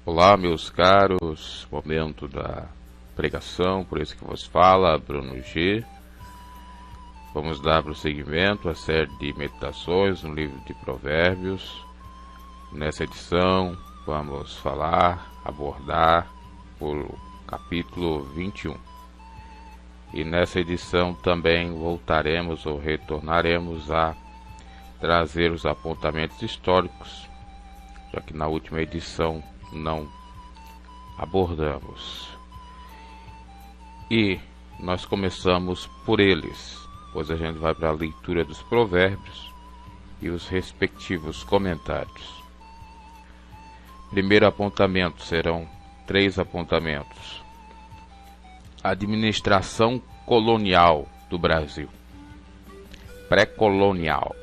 Olá, meus caros, momento da pregação, por isso que vos fala, Bruno G. Vamos dar prosseguimento à série de meditações no livro de Provérbios. Nessa edição, vamos abordar o capítulo 21. E nessa edição também voltaremos ou retornaremos a trazer os apontamentos históricos, já que na última edição não abordamos. E nós começamos por eles, pois a gente vai para a leitura dos provérbios e os respectivos comentários. Primeiro apontamento, serão 3 apontamentos. Administração colonial do Brasil. Pré-colonial.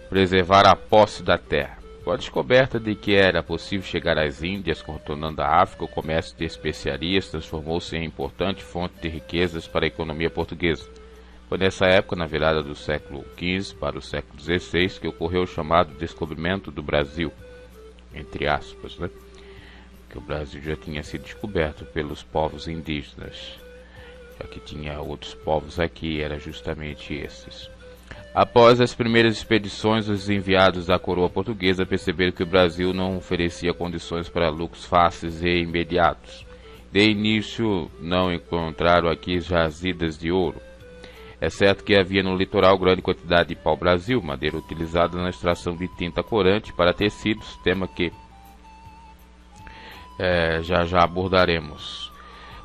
Preservar a posse da terra. Com a descoberta de que era possível chegar às Índias, contornando a África, o comércio de especiarias transformou-se em importante fonte de riquezas para a economia portuguesa. Foi nessa época, na virada do século XV para o século XVI, que ocorreu o chamado descobrimento do Brasil, entre aspas, né? Que o Brasil já tinha sido descoberto pelos povos indígenas, já que tinha outros povos aqui, era justamente esses. Após as primeiras expedições, os enviados da coroa portuguesa perceberam que o Brasil não oferecia condições para lucros fáceis e imediatos. De início, não encontraram aqui jazidas de ouro. É certo que havia no litoral grande quantidade de pau-brasil, madeira utilizada na extração de tinta corante para tecidos, tema que já abordaremos.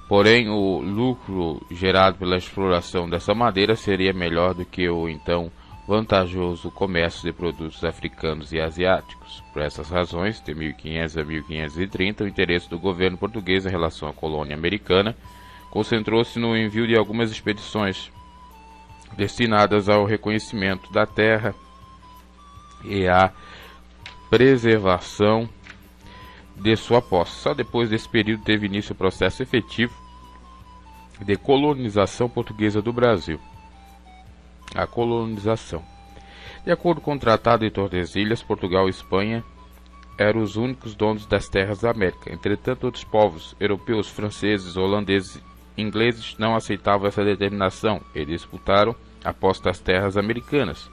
Porém, o lucro gerado pela exploração dessa madeira seria melhor do que o então vantajoso comércio de produtos africanos e asiáticos. Por essas razões, de 1500 a 1530, o interesse do governo português em relação à colônia americana concentrou-se no envio de algumas expedições destinadas ao reconhecimento da terra e à preservação de sua posse. Só depois desse período teve início o processo efetivo de colonização portuguesa do Brasil. A colonização. De acordo com o Tratado de Tordesilhas, Portugal e Espanha eram os únicos donos das terras da América. Entretanto, outros povos, europeus, franceses, holandeses e ingleses, não aceitavam essa determinação e disputaram a posse das terras americanas.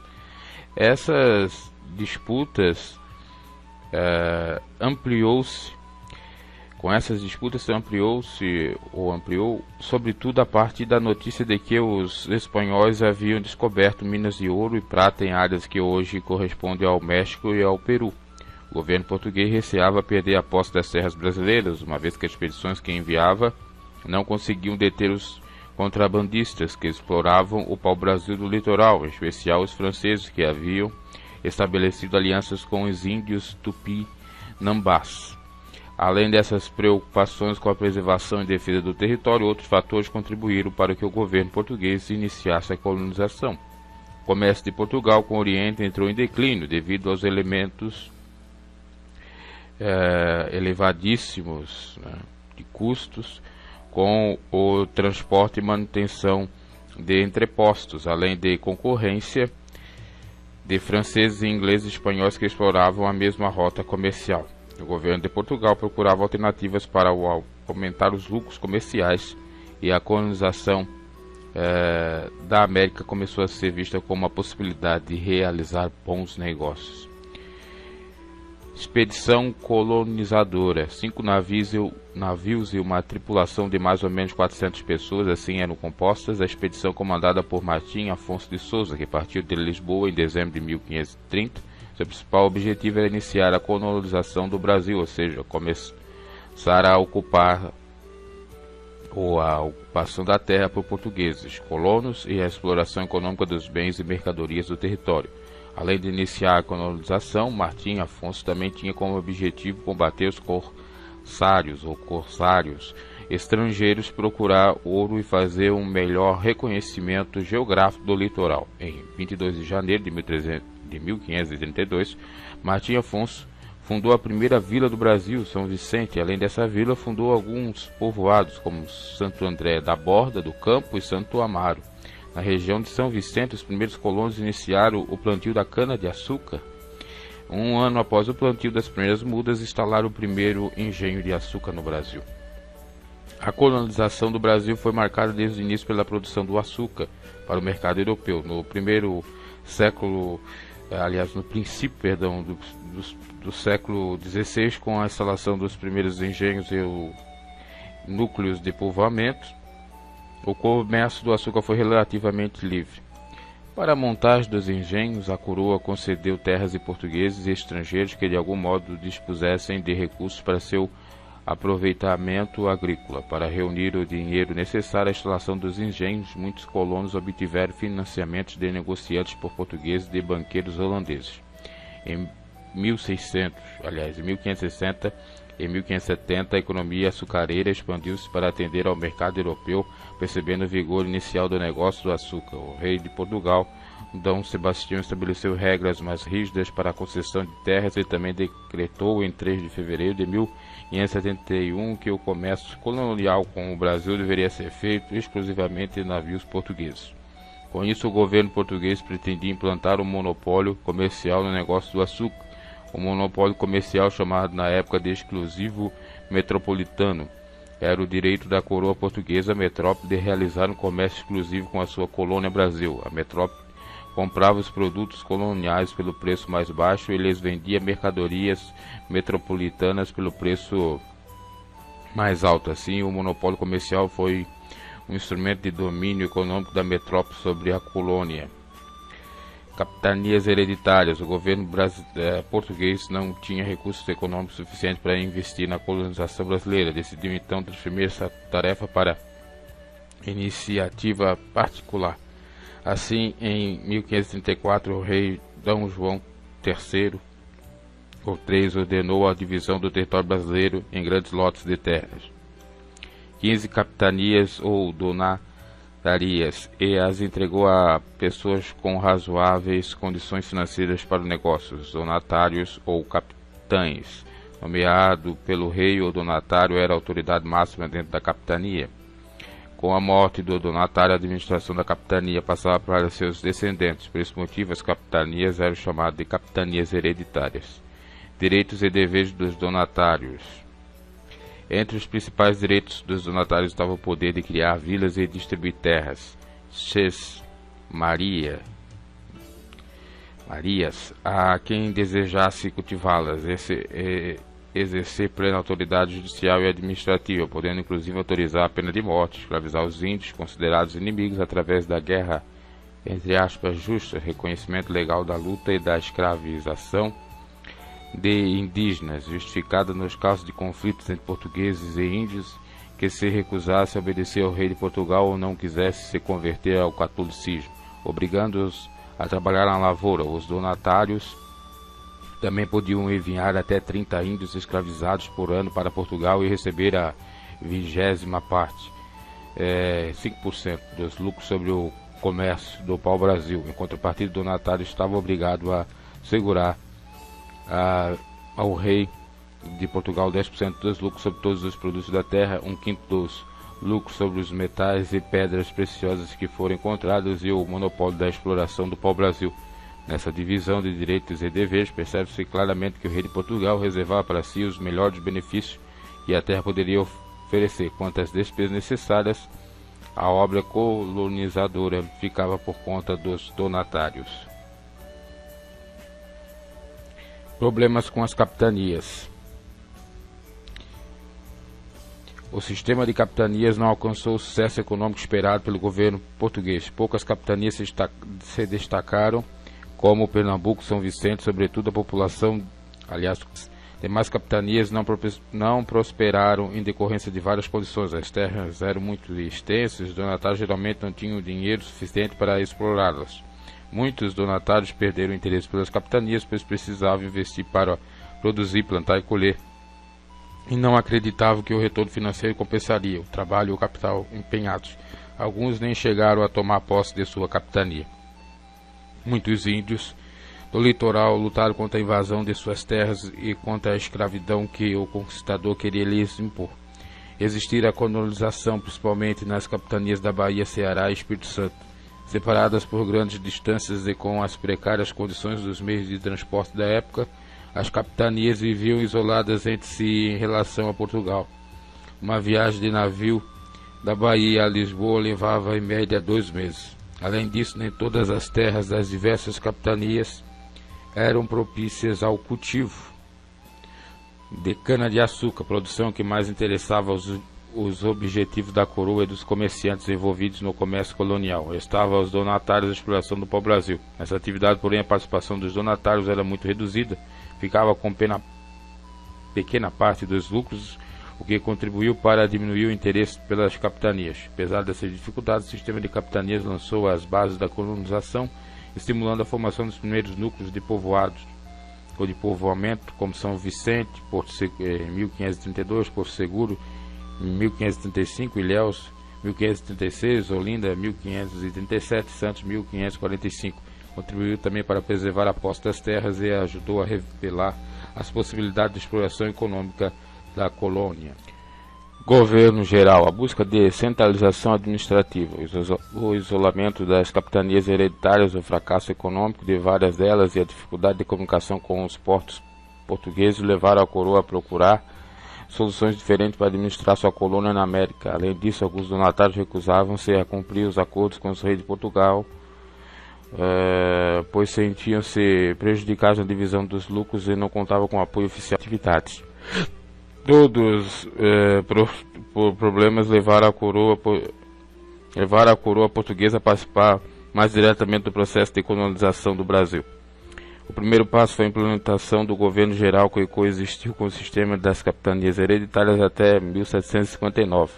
Essas disputas ampliou sobretudo a partir da notícia de que os espanhóis haviam descoberto minas de ouro e prata em áreas que hoje correspondem ao México e ao Peru. O governo português receava perder a posse das terras brasileiras, uma vez que as expedições que enviava não conseguiam deter os contrabandistas que exploravam o pau-brasil do litoral, em especial os franceses, que haviam estabelecido alianças com os índios Tupi-Nambás. Além dessas preocupações com a preservação e defesa do território, outros fatores contribuíram para que o governo português iniciasse a colonização. O comércio de Portugal com o Oriente entrou em declínio devido aos elementos elevadíssimos, né, de custos com o transporte e manutenção de entrepostos, além de concorrência de franceses, ingleses e espanhóis que exploravam a mesma rota comercial. O governo de Portugal procurava alternativas para aumentar os lucros comerciais e a colonização da América começou a ser vista como uma possibilidade de realizar bons negócios. Expedição colonizadora. 5 navios e uma tripulação de mais ou menos 400 pessoas, assim eram compostas. A expedição comandada por Martim Afonso de Souza, que partiu de Lisboa em dezembro de 1530. Seu principal objetivo era iniciar a colonização do Brasil, ou seja, começar a ocupar a ocupação da terra por portugueses, colonos e a exploração econômica dos bens e mercadorias do território. Além de iniciar a colonização, Martim Afonso também tinha como objetivo combater os corsários estrangeiros, procurar ouro e fazer um melhor reconhecimento geográfico do litoral. Em 22 de janeiro de 1532, Martim Afonso fundou a primeira vila do Brasil, São Vicente. Além dessa vila, fundou alguns povoados, como Santo André da Borda do Campo e Santo Amaro. Na região de São Vicente, os primeiros colonos iniciaram o plantio da cana-de-açúcar, Um ano após o plantio das primeiras mudas, instalaram o primeiro engenho de açúcar no Brasil. A colonização do Brasil foi marcada desde o início pela produção do açúcar para o mercado europeu. No princípio do século XVI, com a instalação dos primeiros engenhos e núcleos de povoamento, o comércio do açúcar foi relativamente livre. Para a montagem dos engenhos, a coroa concedeu terras a portugueses e estrangeiros que de algum modo dispusessem de recursos para seu aproveitamento agrícola. Para reunir o dinheiro necessário à instalação dos engenhos, muitos colonos obtiveram financiamentos de negociantes por portugueses e de banqueiros holandeses. Em 1560 e 1570, a economia açucareira expandiu-se para atender ao mercado europeu, percebendo o vigor inicial do negócio do açúcar. O rei de Portugal, Dom Sebastião, estabeleceu regras mais rígidas para a concessão de terras e também decretou em 3 de fevereiro de 1571 que o comércio colonial com o Brasil deveria ser feito exclusivamente em navios portugueses. Com isso, o governo português pretendia implantar um monopólio comercial no negócio do açúcar. O monopólio comercial, chamado na época de exclusivo metropolitano, era o direito da coroa portuguesa metrópole de realizar um comércio exclusivo com a sua colônia Brasil. A metrópole comprava os produtos coloniais pelo preço mais baixo e lhes vendia mercadorias metropolitanas pelo preço mais alto. Assim, o monopólio comercial foi um instrumento de domínio econômico da metrópole sobre a colônia. Capitanias hereditárias. O governo português não tinha recursos econômicos suficientes para investir na colonização brasileira. Decidiu então transferir essa tarefa para iniciativa particular. Assim, em 1534, o rei Dom João III ordenou a divisão do território brasileiro em grandes lotes de terras. 15 capitanias ou donatarias, e as entregou a pessoas com razoáveis condições financeiras para o negócio, os donatários ou capitães. Nomeado pelo rei, o donatário era a autoridade máxima dentro da capitania. Com a morte do donatário, a administração da capitania passava para seus descendentes. Por esse motivo, as capitanias eram chamadas de capitanias hereditárias. Direitos e deveres dos donatários. Entre os principais direitos dos donatários estava o poder de criar vilas e distribuir terras. Marias, a quem desejasse cultivá-las, exercer plena autoridade judicial e administrativa, podendo inclusive autorizar a pena de morte, escravizar os índios considerados inimigos através da guerra, entre aspas, justa, reconhecimento legal da luta e da escravização de indígenas, justificada nos casos de conflitos entre portugueses e índios que se recusasse a obedecer ao rei de Portugal ou não quisesse se converter ao catolicismo, obrigando-os a trabalhar na lavoura. Os donatários também podiam enviar até 30 índios escravizados por ano para Portugal e receber a 20ª parte, 5% dos lucros sobre o comércio do pau-brasil. Em contrapartida, o donatário estava obrigado a assegurar ao rei de Portugal 10% dos lucros sobre todos os produtos da terra, 1/5 dos lucros sobre os metais e pedras preciosas que foram encontrados e o monopólio da exploração do pau-brasil. Nessa divisão de direitos e deveres, percebe-se claramente que o rei de Portugal reservava para si os melhores benefícios que a terra poderia oferecer, quanto às despesas necessárias, a obra colonizadora ficava por conta dos donatários. Problemas com as capitanias. O sistema de capitanias não alcançou o sucesso econômico esperado pelo governo português. Poucas capitanias se destacaram, como Pernambuco, São Vicente, sobretudo a população, demais capitanias não prosperaram em decorrência de várias condições. As terras eram muito extensas, os donatários geralmente não tinham dinheiro suficiente para explorá-las. Muitos donatários perderam o interesse pelas capitanias, pois precisavam investir para produzir, plantar e colher, e não acreditavam que o retorno financeiro compensaria o trabalho e o capital empenhados. Alguns nem chegaram a tomar posse de sua capitania. Muitos índios do litoral lutaram contra a invasão de suas terras e contra a escravidão que o conquistador queria lhes impor. Existira a colonização, principalmente nas capitanias da Bahia, Ceará e Espírito Santo. Separadas por grandes distâncias e com as precárias condições dos meios de transporte da época, as capitanias viviam isoladas entre si em relação a Portugal. Uma viagem de navio da Bahia a Lisboa levava em média 2 meses. Além disso, nem todas as terras das diversas capitanias eram propícias ao cultivo de cana-de-açúcar, produção que mais interessava os objetivos da coroa e dos comerciantes envolvidos no comércio colonial. Estavam os donatários da exploração do pau-brasil. Nessa atividade, porém, a participação dos donatários era muito reduzida, ficava com pequena parte dos lucros, o que contribuiu para diminuir o interesse pelas capitanias. Apesar dessas dificuldades, o sistema de capitanias lançou as bases da colonização, estimulando a formação dos primeiros núcleos de povoados ou de povoamento, como São Vicente, em 1532, Porto Seguro, em 1535, Ilhéus, 1536, Olinda, 1537, Santos, 1545. Contribuiu também para preservar a posse das terras e ajudou a revelar as possibilidades de exploração econômica da colônia. Governo geral, a busca de centralização administrativa, o isolamento das capitanias hereditárias, o fracasso econômico de várias delas e a dificuldade de comunicação com os portos portugueses levaram a coroa a procurar soluções diferentes para administrar sua colônia na América. Além disso, alguns donatários recusavam-se a cumprir os acordos com os reis de Portugal, pois sentiam-se prejudicados na divisão dos lucros e não contavam com apoio oficial de atividades. Todos por problemas levaram a coroa portuguesa a participar mais diretamente do processo de colonização do Brasil. O primeiro passo foi a implementação do governo geral, que coexistiu com o sistema das capitanias hereditárias até 1759.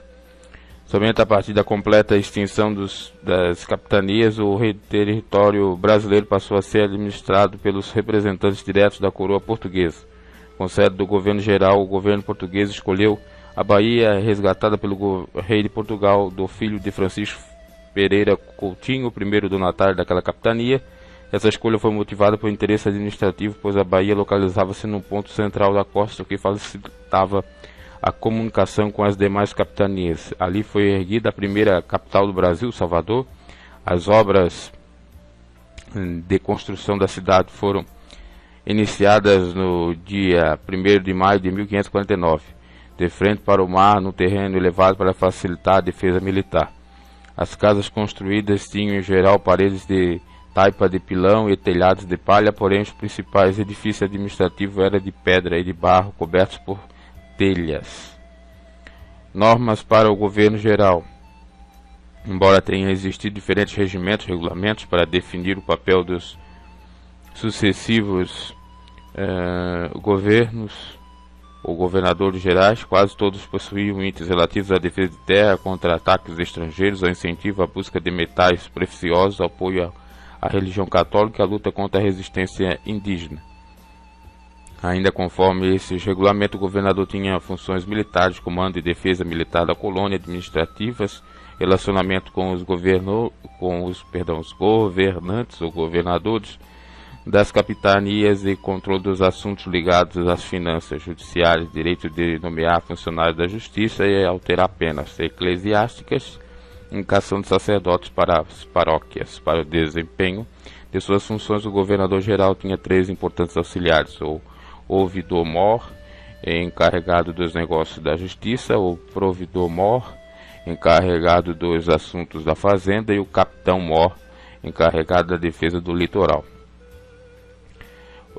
Somente a partir da completa extinção das capitanias, o território brasileiro passou a ser administrado pelos representantes diretos da coroa portuguesa. Com sede do governo geral, o governo português escolheu a Bahia, resgatada pelo rei de Portugal, do filho de Francisco Pereira Coutinho, o primeiro donatário daquela capitania. Essa escolha foi motivada por interesse administrativo, pois a Bahia localizava-se no ponto central da costa, o que facilitava a comunicação com as demais capitanias. Ali foi erguida a primeira capital do Brasil, Salvador. As obras de construção da cidade foram iniciadas no dia 1º de maio de 1549, de frente para o mar, no terreno elevado para facilitar a defesa militar. As casas construídas tinham em geral paredes de taipa de pilão e telhados de palha, porém os principais edifícios administrativos eram de pedra e de barro, cobertos por telhas. Normas para o governo geral. Embora tenham existido diferentes regimentos, regulamentos para definir o papel dos sucessivos governos ou governadores gerais, quase todos possuíam itens relativos à defesa de terra contra ataques estrangeiros, ao incentivo à busca de metais preciosos, ao apoio à religião católica e à luta contra a resistência indígena. Ainda conforme esses regulamentos, o governador tinha funções militares, comando e defesa militar da colônia, administrativas, relacionamento com os governantes ou governadores das capitanias e controle dos assuntos ligados às finanças judiciárias, direito de nomear funcionários da justiça e alterar penas eclesiásticas, indicação de sacerdotes para as paróquias. Para o desempenho de suas funções, o governador-geral tinha 3 importantes auxiliares: o ouvidor-mor, encarregado dos negócios da justiça, o providor-mor, encarregado dos assuntos da fazenda, e o capitão-mor, encarregado da defesa do litoral.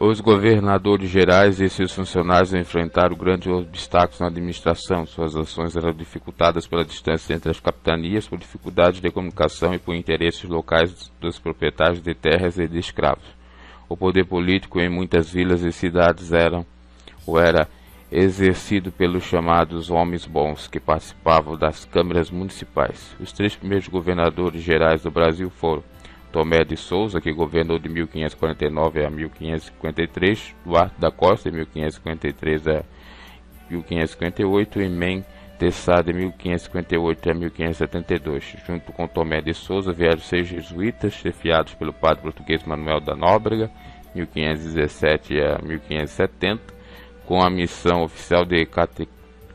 Os governadores gerais e seus funcionários enfrentaram grandes obstáculos na administração. Suas ações eram dificultadas pela distância entre as capitanias, por dificuldades de comunicação e por interesses locais dos proprietários de terras e de escravos. O poder político em muitas vilas e cidades era exercido pelos chamados homens bons, que participavam das câmaras municipais. Os 3 primeiros governadores gerais do Brasil foram Tomé de Souza, que governou de 1549 a 1553, Duarte da Costa, de 1553 a 1558, e Men de Sá, de 1558 a 1572. Junto com Tomé de Souza vieram 6 jesuítas, chefiados pelo padre português Manuel da Nóbrega, 1517 a 1570, com a missão oficial de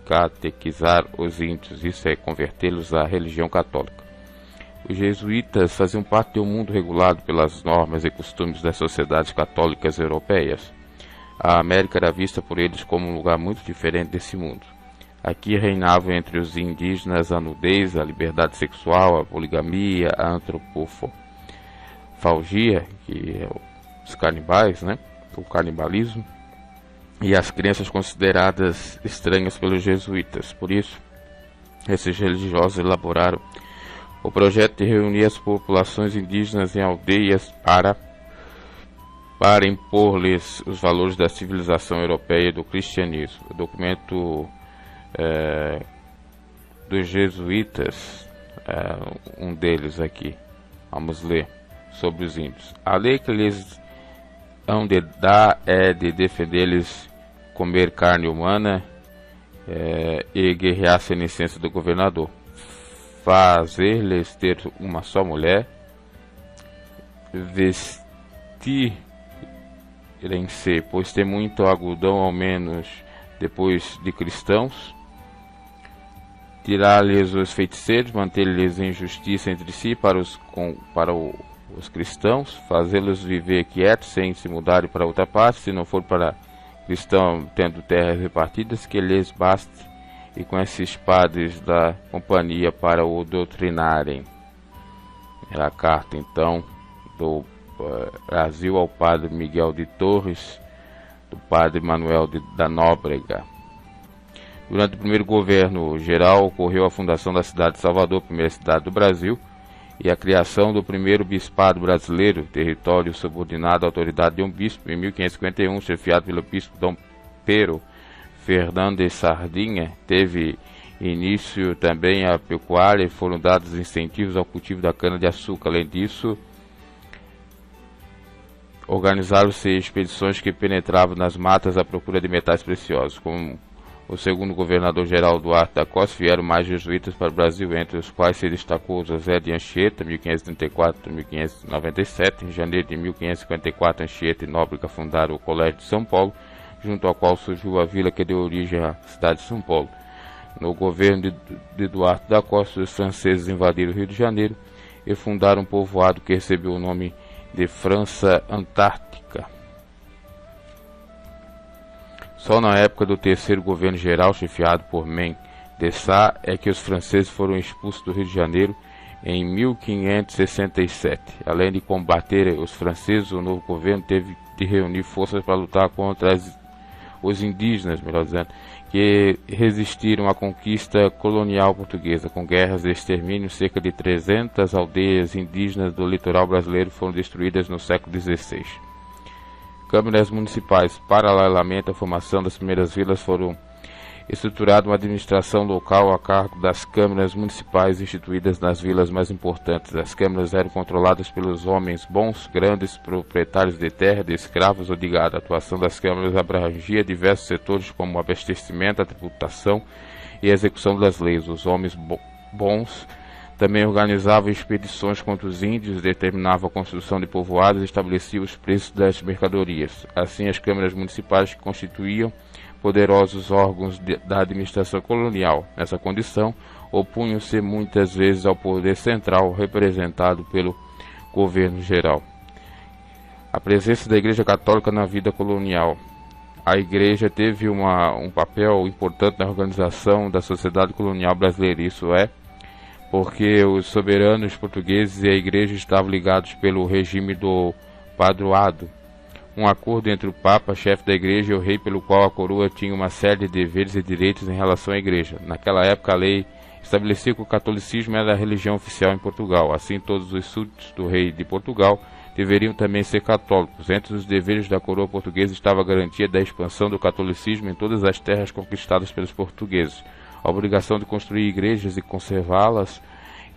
catequizar os índios, isso é, convertê-los à religião católica. Os jesuítas faziam parte de um mundo regulado pelas normas e costumes das sociedades católicas europeias. A América era vista por eles como um lugar muito diferente desse mundo. Aqui reinavam entre os indígenas a nudez, a liberdade sexual, a poligamia, a antropofagia, que é os canibais, né? O canibalismo, e as crenças consideradas estranhas pelos jesuítas. Por isso, esses religiosos elaboraram o projeto de reunir as populações indígenas em aldeias para impor-lhes os valores da civilização europeia e do cristianismo. O documento dos jesuítas, um deles aqui, vamos ler, sobre os índios. A lei que lhes hão de dar é de defender-lhes comer carne humana e guerrear sem licença do governador, fazer-lhes ter uma só mulher, vestir-se, pois tem muito algodão ao menos depois de cristãos, tirar-lhes os feiticeiros, manter-lhes em justiça entre si para os cristãos, fazê-los viver quietos sem se mudarem para outra parte, se não for para cristão tendo terras repartidas, que lhes baste, e com esses padres da companhia para o doutrinarem. Era a carta então do Brasil ao padre Miguel de Torres, do padre Manuel da Nóbrega. Durante o primeiro governo geral ocorreu a fundação da cidade de Salvador, primeira cidade do Brasil, e a criação do primeiro bispado brasileiro, território subordinado à autoridade de um bispo, em 1551, chefiado pelo bispo Dom Pero Fernando de Sardinha. Teve início também a pecuária e foram dados incentivos ao cultivo da cana-de-açúcar. Além disso, organizaram-se expedições que penetravam nas matas à procura de metais preciosos. Com o segundo governador-geral Duarte da Costa, vieram mais jesuítas para o Brasil, entre os quais se destacou José de Anchieta, 1534-1597. Em janeiro de 1554, Anchieta e Nóbrega fundaram o Colégio de São Paulo, junto ao qual surgiu a vila que deu origem à cidade de São Paulo. No governo de Duarte da Costa, os franceses invadiram o Rio de Janeiro e fundaram um povoado que recebeu o nome de França Antártica. Só na época do terceiro governo geral, chefiado por Mem de Sá, é que os franceses foram expulsos do Rio de Janeiro em 1567. Além de combater os franceses, o novo governo teve de reunir forças para lutar contra os indígenas, melhor dizendo, que resistiram à conquista colonial portuguesa. Com guerras de extermínio, cerca de 300 aldeias indígenas do litoral brasileiro foram destruídas no século XVI. Câmaras municipais. Paralelamente à formação das primeiras vilas, foram estruturada uma administração local a cargo das câmaras municipais instituídas nas vilas mais importantes. As câmaras eram controladas pelos homens bons, grandes proprietários de terra, de escravos ou de gado. A atuação das câmaras abrangia diversos setores como o abastecimento, a tributação e a execução das leis. Os homens bons também organizavam expedições contra os índios, determinavam a construção de povoados e estabeleciam os preços das mercadorias. Assim, as câmaras municipais constituíam poderosos órgãos da administração colonial. Nessa condição, opunham-se muitas vezes ao poder central, representado pelo governo geral. A presença da Igreja Católica na vida colonial. A Igreja teve um papel importante na organização da sociedade colonial brasileira, isso é, porque os soberanos portugueses e a Igreja estavam ligados pelo regime do padroado, um acordo entre o Papa, chefe da Igreja, e o rei, pelo qual a coroa tinha uma série de deveres e direitos em relação à Igreja. Naquela época, a lei estabelecia que o catolicismo era a religião oficial em Portugal. Assim, todos os súditos do rei de Portugal deveriam também ser católicos. Entre os deveres da coroa portuguesa estava a garantia da expansão do catolicismo em todas as terras conquistadas pelos portugueses, a obrigação de construir igrejas e conservá-las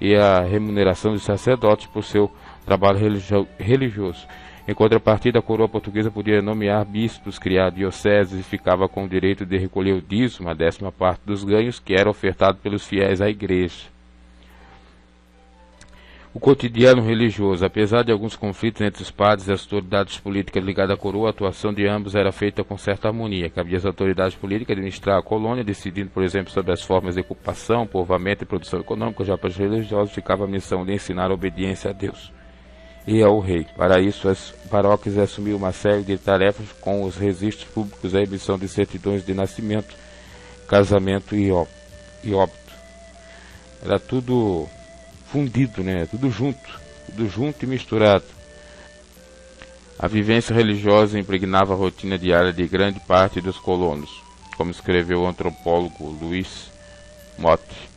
e a remuneração dos sacerdotes por seu trabalho religioso. Em contrapartida, a coroa portuguesa podia nomear bispos, criar dioceses e ficava com o direito de recolher o dízimo, a 10ª parte dos ganhos, que era ofertado pelos fiéis à igreja. O cotidiano religioso. Apesar de alguns conflitos entre os padres e as autoridades políticas ligadas à coroa, a atuação de ambos era feita com certa harmonia. Cabia às autoridades políticas administrar a colônia, decidindo, por exemplo, sobre as formas de ocupação, povoamento e produção econômica. Já para os religiosos ficava a missão de ensinar a obediência a Deus e ao rei. Para isso, as paróquias assumiam uma série de tarefas com os registros públicos, a emissão de certidões de nascimento, casamento e óbito. Era tudo fundido, né? Tudo junto e misturado. A vivência religiosa impregnava a rotina diária de grande parte dos colonos, como escreveu o antropólogo Luiz Motti.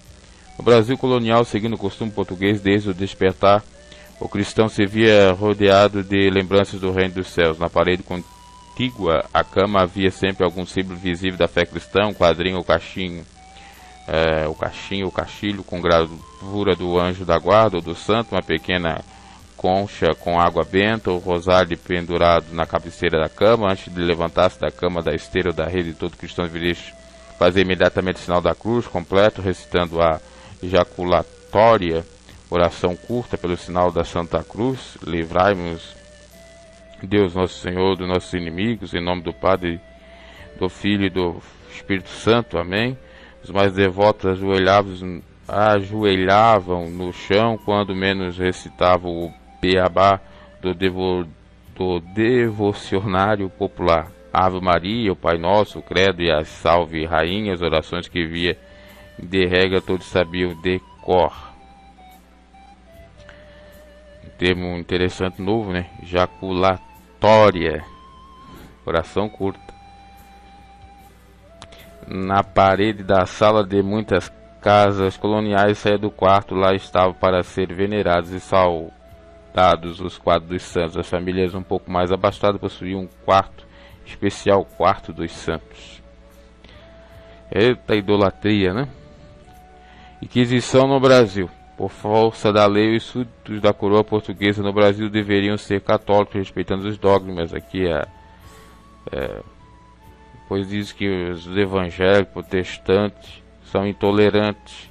No Brasil colonial, seguindo o costume português desde o despertar, o cristão se via rodeado de lembranças do reino dos céus. Na parede contígua à cama havia sempre algum símbolo visível da fé cristã, um quadrinho ou cachinho, o cachilho com gravura do anjo da guarda ou do santo, uma pequena concha com água benta, o rosário pendurado na cabeceira da cama. Antes de levantar-se da cama, da esteira ou da rede, todo cristão deveria fazer imediatamente o sinal da cruz completo, recitando a jaculatória, oração curta pelo sinal da Santa Cruz. Livrai-nos, Deus nosso Senhor, dos nossos inimigos, em nome do Padre, do Filho e do Espírito Santo. Amém. Os mais devotos ajoelhavam no chão, quando menos recitavam o beabá do devocionário popular. Ave Maria, o Pai Nosso, o Credo e a Salve Rainha, as orações que via de regra todos sabiam de cor. Um termo interessante novo, né? Jaculatória, oração curta. Na parede da sala de muitas casas coloniais saía do quarto, lá estavam para ser venerados e saudados os quadros dos santos. As famílias um pouco mais abastadas possuíam um quarto especial, quarto dos santos. Eita idolatria, né? Inquisição no Brasil. Por força da lei, os súditos da coroa portuguesa no Brasil deveriam ser católicos, respeitando os dogmas. Aqui pois diz que os evangélicos, protestantes, são intolerantes,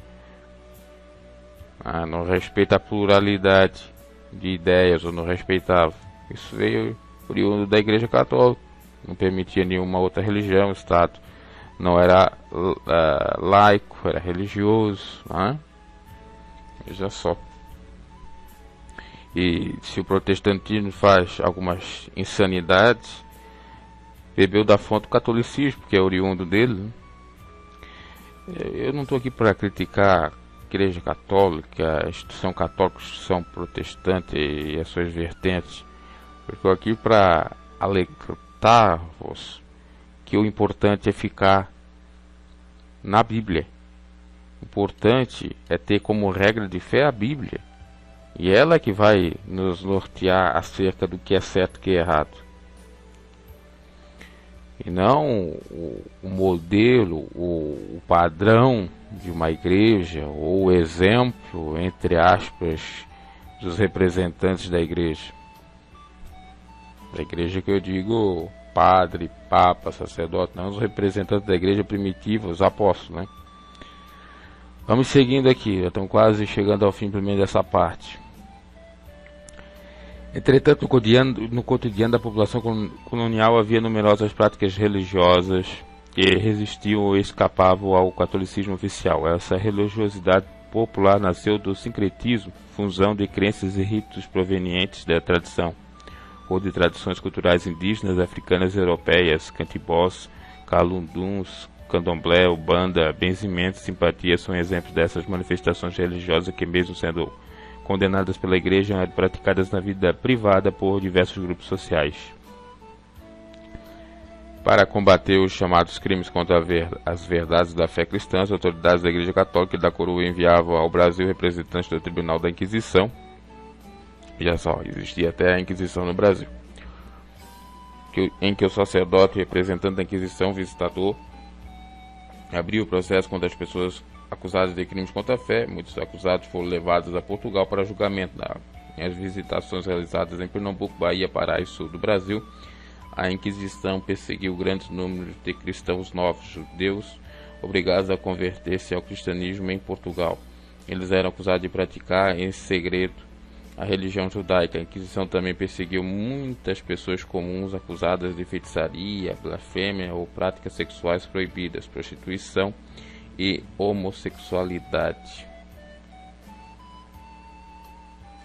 não respeita a pluralidade de ideias, ou não respeitava. Isso veio oriundo da Igreja Católica, não permitia nenhuma outra religião. O Estado não era laico, era religioso, veja só. E se o protestantismo faz algumas insanidades, bebeu da fonte do catolicismo, que é oriundo dele. Eu não estou aqui para criticar a Igreja Católica, a instituição católica, a instituição protestante e as suas vertentes. Eu estou aqui para alertar-vos que o importante é ficar na Bíblia. O importante é ter como regra de fé a Bíblia. E ela é que vai nos nortear acerca do que é certo e que é errado. E não o modelo, o padrão de uma igreja, ou o exemplo, entre aspas, dos representantes da igreja. Da igreja que eu digo padre, papa, sacerdote, não os representantes da igreja primitiva, os apóstolos, né? Vamos seguindo aqui, já estamos quase chegando ao fim primeiro dessa parte. Entretanto, no cotidiano da população colonial havia numerosas práticas religiosas que resistiam ou escapavam ao catolicismo oficial. Essa religiosidade popular nasceu do sincretismo, fusão de crenças e ritos provenientes da tradição ou de tradições culturais indígenas, africanas e europeias. Cantibós, calunduns, candomblé, ubanda, benzimentos, simpatia são exemplos dessas manifestações religiosas que, mesmo sendo condenadas pela igreja, eram praticadas na vida privada por diversos grupos sociais. Para combater os chamados crimes contra as verdades da fé cristã, as autoridades da Igreja Católica e da Coroa enviavam ao Brasil representantes do Tribunal da Inquisição. Já só, existia até a Inquisição no Brasil, em que o sacerdote representante da Inquisição, visitador, abriu o processo contra as pessoas acusados de crimes contra a fé. Muitos acusados foram levados a Portugal para julgamento. As visitações realizadas em Pernambuco, Bahia, Pará e sul do Brasil, a Inquisição perseguiu grandes números de cristãos novos, judeus, obrigados a converter-se ao cristianismo em Portugal. Eles eram acusados de praticar em segredo a religião judaica. A Inquisição também perseguiu muitas pessoas comuns acusadas de feitiçaria, blasfêmia ou práticas sexuais proibidas, prostituição e homossexualidade.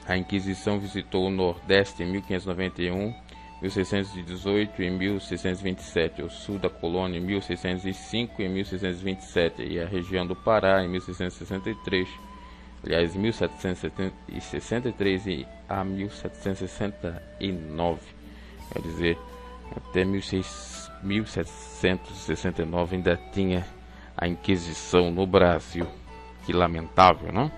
A Inquisição visitou o Nordeste em 1591, 1618 e 1627, o sul da colônia em 1605 e 1627 e a região do Pará em 1663. Aliás, 1763 e a 1769, quer dizer, até 1769 ainda tinha a Inquisição no Brasil. Que lamentável, não?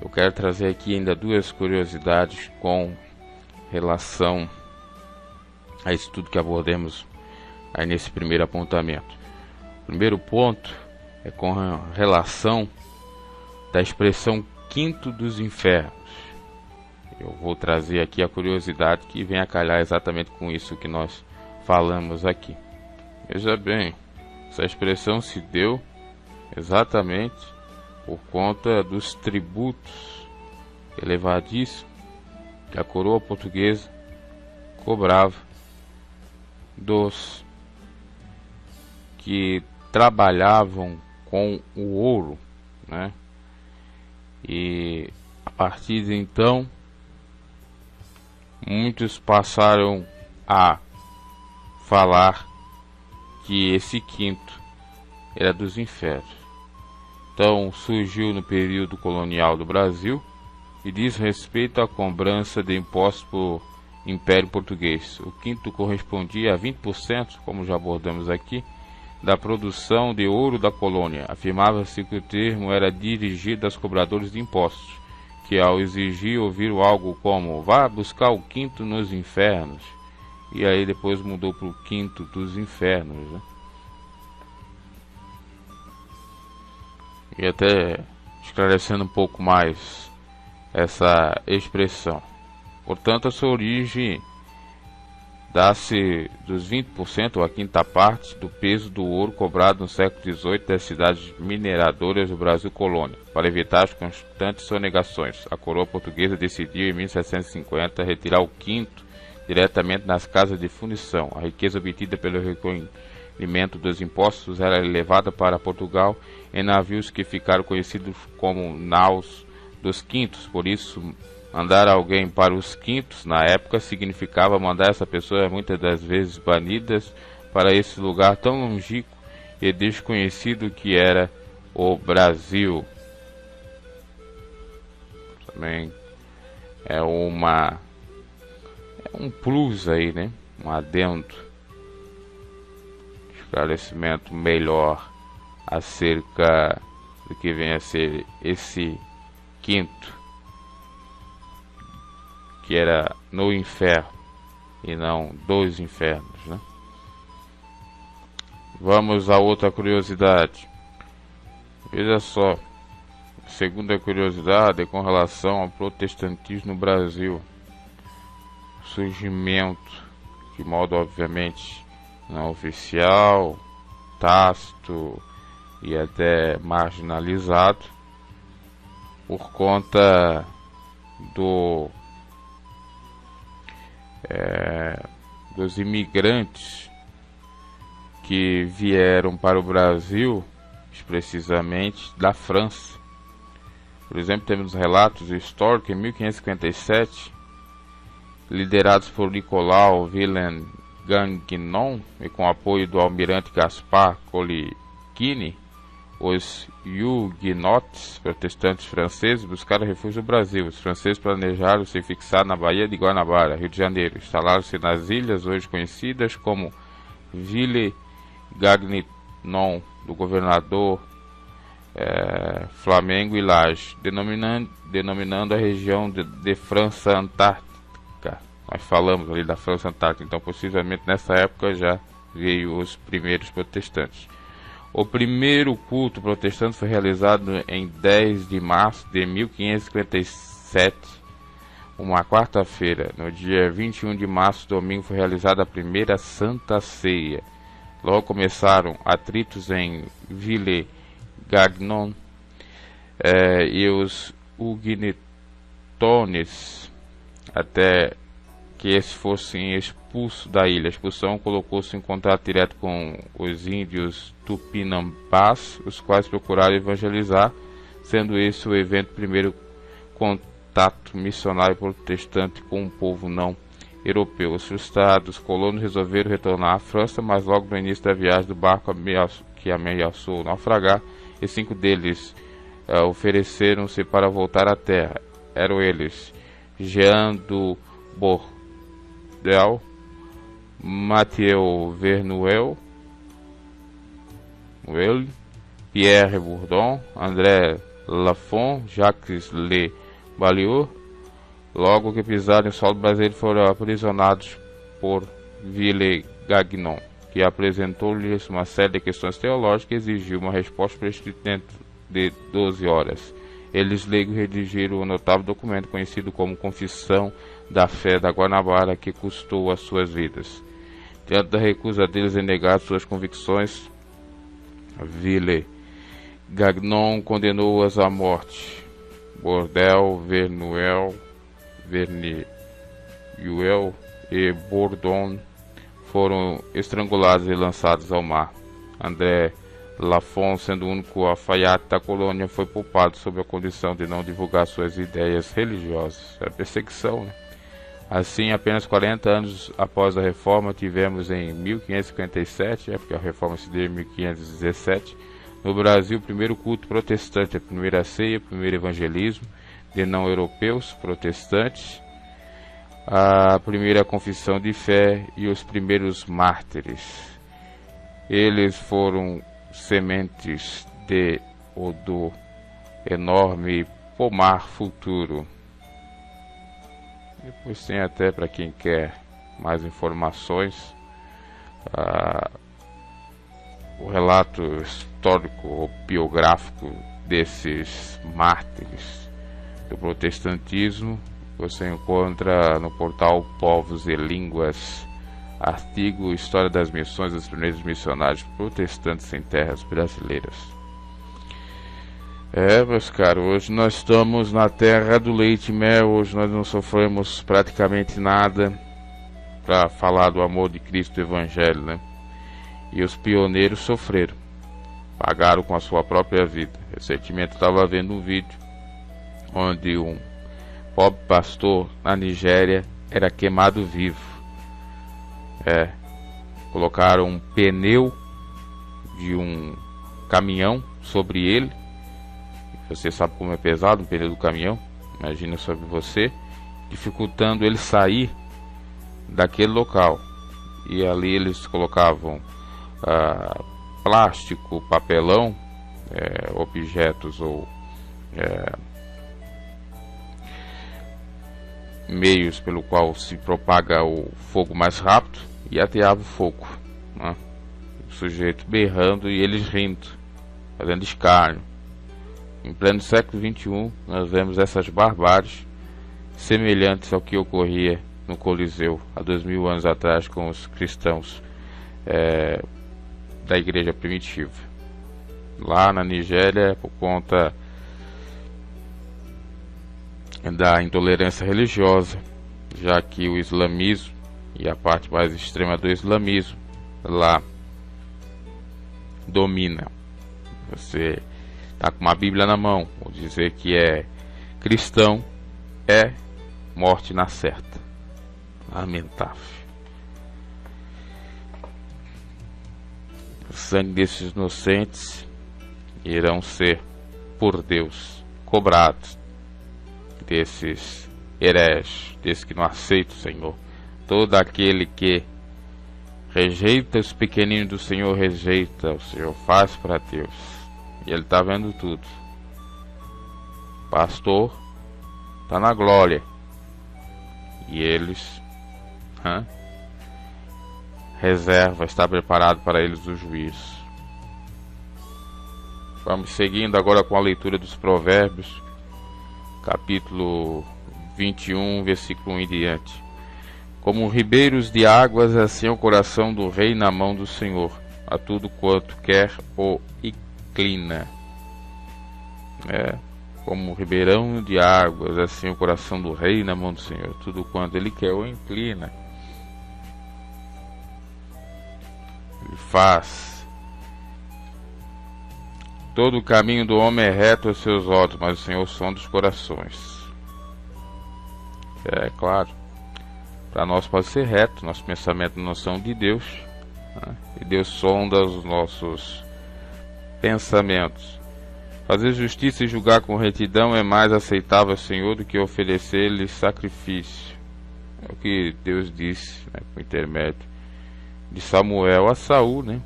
Eu quero trazer aqui ainda duas curiosidades com relação a isso tudo que abordemos aí nesse primeiro apontamento. O primeiro ponto é com relação da expressão quinto dos infernos. Eu vou trazer aqui a curiosidade que vem a calhar exatamente com isso que nós falamos aqui. Veja bem, essa expressão se deu exatamente por conta dos tributos elevadíssimos que a coroa portuguesa cobrava dos que trabalhavam com o ouro, né? E a partir de então, muitos passaram a falar que esse quinto era dos infernos. Então surgiu no período colonial do Brasil e diz respeito à cobrança de impostos por Império Português. O quinto correspondia a 20%, como já abordamos aqui, da produção de ouro da colônia. Afirmava-se que o termo era dirigido aos cobradores de impostos, que ao exigir ouviram algo como "vá buscar o quinto nos infernos", e aí depois mudou para o quinto dos infernos, né? E até esclarecendo um pouco mais essa expressão. Portanto, a sua origem dá-se dos 20% ou a quinta parte do peso do ouro cobrado no século XVIII das cidades mineradoras do Brasil colônia. Para evitar as constantes sonegações, a coroa portuguesa decidiu em 1750 retirar o quinto diretamente nas casas de fundição. A riqueza obtida pelo recolhimento dos impostos era levada para Portugal em navios que ficaram conhecidos como naus dos quintos. Por isso, mandar alguém para os quintos na época significava mandar essa pessoa muitas das vezes banidas para esse lugar tão longínquo e desconhecido que era o Brasil. Também é um plus aí, né? Um adendo, esclarecimento melhor acerca do que vem a ser esse quinto, que era no inferno e não dos infernos, né? Vamos a outra curiosidade. Veja só, a segunda curiosidade é com relação ao protestantismo no Brasil. Surgimento de modo obviamente não oficial, tácito e até marginalizado por conta dos imigrantes que vieram para o Brasil, precisamente da França. Por exemplo, temos relatos históricos em 1557, liderados por Nicolau Wilhelm Gagnon e com apoio do almirante Gaspar Coligny, os huguenotes protestantes franceses buscaram refúgio no Brasil. Os franceses planejaram se fixar na Baía de Guanabara, Rio de Janeiro. Instalaram-se nas ilhas hoje conhecidas como Ville Gagnon, do governador Flamengo e Laje, denominando a região de França Antártica. Nós falamos ali da França Antártica, então possivelmente nessa época já veio os primeiros protestantes. O primeiro culto protestante foi realizado em 10 de março de 1557, uma quarta-feira. No dia 21 de março, domingo, foi realizada a primeira Santa Ceia. Logo começaram atritos em Ville Gagnon e os huguenotes Tones, até que esses fossem expulsos da ilha. A expulsão colocou-se em contato direto com os índios Tupinambás, os quais procuraram evangelizar, sendo esse o evento primeiro contato missionário protestante com um povo não europeu. Os frustrados colonos resolveram retornar à França, mas logo no início da viagem do barco que ameaçou naufragar, e 5 deles ofereceram-se para voltar à terra. Eram eles Jean du Bordel, Mathieu Vernuel, Pierre Bourdon, André Lafont, Jacques Le Ballieu. Logo que pisaram em solo brasileiro, foram aprisionados por Ville-Gagnon, que apresentou-lhes uma série de questões teológicas e exigiu uma resposta prescrita dentro de 12 horas. Eles redigiram um notável documento conhecido como Confissão da Fé da Guanabara, que custou as suas vidas. Diante da recusa deles em negar suas convicções, Ville-Gagnon condenou-as à morte. Bordel, Vernuel e Bourdon foram estrangulados e lançados ao mar. André Lafont, sendo o único alfaiate da colônia, foi poupado sob a condição de não divulgar suas ideias religiosas. É perseguição, né? Assim, apenas 40 anos após a reforma, tivemos em 1557, porque a reforma se deu em 1517, no Brasil, o primeiro culto protestante, a primeira ceia, o primeiro evangelismo de não-europeus protestantes, a primeira confissão de fé e os primeiros mártires. Eles foram sementes do enorme pomar futuro. Depois tem até, para quem quer mais informações, o relato histórico ou biográfico desses mártires do protestantismo. Você encontra no portal Povos e Línguas, artigo História das Missões dos Primeiros Missionários Protestantes em Terras Brasileiras. Meus caros, hoje nós estamos na terra do leite e mel. Hoje nós não sofremos praticamente nada para falar do amor de Cristo, do Evangelho, né? E os pioneiros sofreram, pagaram com a sua própria vida. Recentemente estava vendo um vídeo onde um pobre pastor na Nigéria era queimado vivo. Colocaram um pneu de um caminhão sobre ele. Você sabe como é pesado um pneu do caminhão? Imagina sobre você, dificultando ele sair daquele local. E ali eles colocavam plástico, papelão, objetos ou meios pelo qual se propaga o fogo mais rápido, e ateava o fogo, né? O sujeito berrando e eles rindo, fazendo escárnio. Em pleno século XXI, nós vemos essas barbáries semelhantes ao que ocorria no Coliseu há 2000 anos atrás com os cristãos da igreja primitiva. Lá na Nigéria, por conta da intolerância religiosa, já que o islamismo e a parte mais extrema do islamismo lá domina. Você está com uma Bíblia na mão, ou dizer que é cristão é morte na certa. Lamentável. O sangue desses inocentes irão ser, por Deus, cobrados, desses hereges, desses que não aceitam o Senhor. Todo aquele que rejeita os pequeninos do Senhor, rejeita o Senhor, faz para Deus. E ele está vendo tudo. Pastor está na glória. E eles, reserva, está preparado para eles o juízo. Vamos seguindo agora com a leitura dos Provérbios, capítulo 21, versículo 1 em diante. Como ribeiros de águas, assim é o coração do rei na mão do Senhor, a tudo quanto quer o inclina. como um ribeirão de águas, assim o coração do rei na mão do Senhor. Tudo quanto ele quer ou inclina, ele faz. Todo o caminho do homem é reto aos seus olhos, mas o Senhor sonda os corações. É claro, para nós pode ser reto, nosso pensamento não são de Deus, né? E Deus sonda os nossos pensamentos. Fazer justiça e julgar com retidão é mais aceitável ao Senhor do que oferecer-lhe sacrifício. É o que Deus disse, né, por intermédio de Samuel a Saul, né?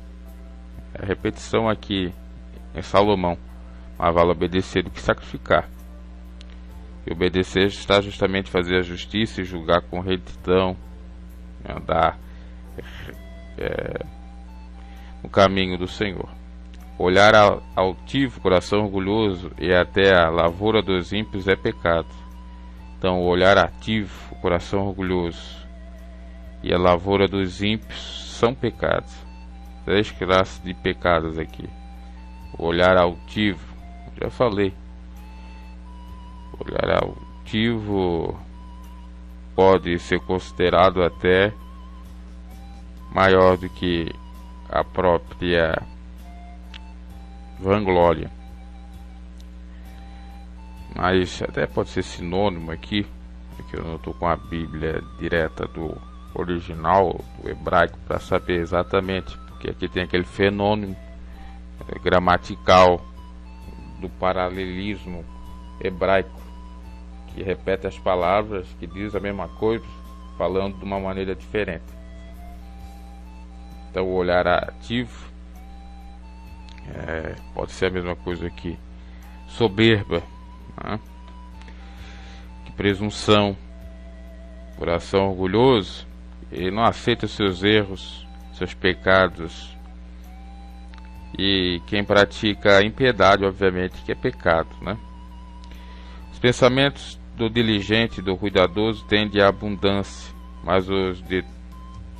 A repetição aqui é Salomão: mas vale obedecer do que sacrificar. E obedecer está justamente fazer a justiça e julgar com retidão, andar no caminho do Senhor. Olhar altivo, coração orgulhoso e até a lavoura dos ímpios é pecado. Então, o olhar ativo, o coração orgulhoso e a lavoura dos ímpios são pecados. 3 classes de pecados aqui. O olhar altivo, já falei. O olhar altivo pode ser considerado até maior do que a própria vanglória, mas até pode ser sinônimo aqui, porque eu não estou com a Bíblia direta do original, do hebraico, para saber exatamente, porque aqui tem aquele fenômeno gramatical do paralelismo hebraico, que repete as palavras, que diz a mesma coisa, falando de uma maneira diferente. Então, o olhar ativo pode ser a mesma coisa aqui. Soberba, né? Que presunção. Coração orgulhoso, ele não aceita seus erros, seus pecados. E quem pratica a impiedade, obviamente, que é pecado, né? Os pensamentos do diligente e do cuidadoso tendem à abundância, mas os de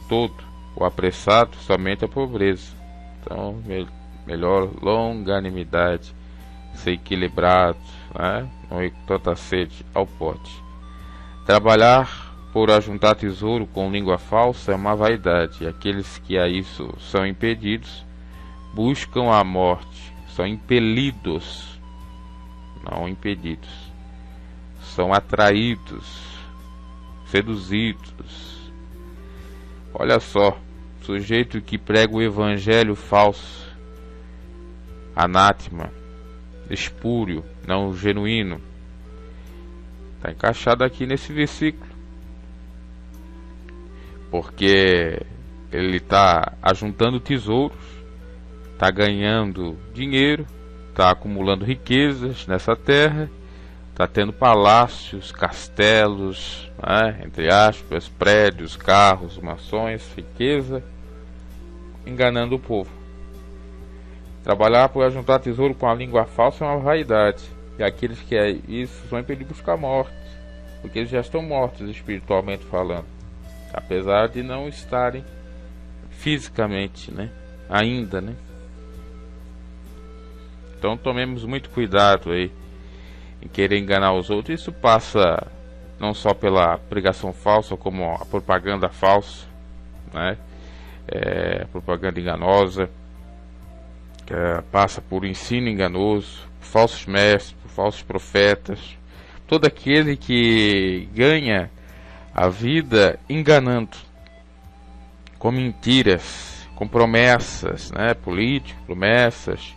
todo o apressado somente a pobreza. Então, melhor longanimidade, ser equilibrado, né? Não ir com tanta sede ao pote. Trabalhar por ajuntar tesouro com língua falsa é uma vaidade, e aqueles que a isso são impedidos buscam a morte, são impelidos, não impedidos, são atraídos, seduzidos. Olha só, sujeito que prega o evangelho falso, anátema, espúrio, não genuíno, está encaixado aqui nesse versículo, porque ele está ajuntando tesouros, está ganhando dinheiro, está acumulando riquezas nessa terra, está tendo palácios, castelos, né, entre aspas, prédios, carros, mansões, riqueza, enganando o povo. Trabalhar por ajuntar tesouro com a língua falsa é uma vaidade. E aqueles que é isso vão impedir buscar morte, porque eles já estão mortos espiritualmente falando, apesar de não estarem fisicamente, né? Ainda, né? Então tomemos muito cuidado aí em querer enganar os outros. Isso passa não só pela pregação falsa, como a propaganda falsa, né? Propaganda enganosa. Passa por ensino enganoso, por falsos mestres, por falsos profetas, todo aquele que ganha a vida enganando, com mentiras, com promessas, né, políticas, promessas,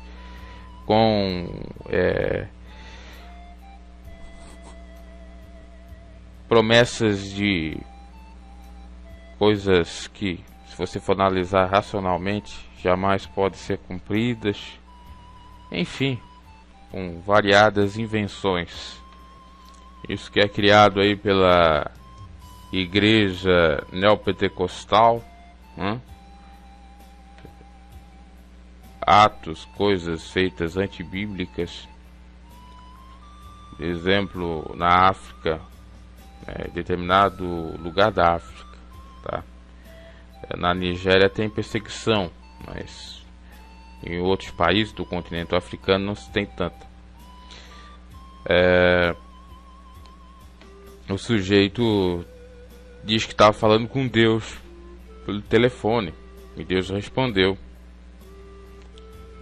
com promessas de coisas que, se você for analisar racionalmente, jamais podem ser cumpridas, enfim, com variadas invenções. Isso que é criado aí pela igreja neopentecostal, né? Atos, coisas feitas antibíblicas. Por exemplo, na África, determinado lugar da África, tá? Na Nigéria tem perseguição, mas em outros países do continente africano não se tem tanta. O sujeito diz que estava falando com Deus pelo telefone e Deus respondeu,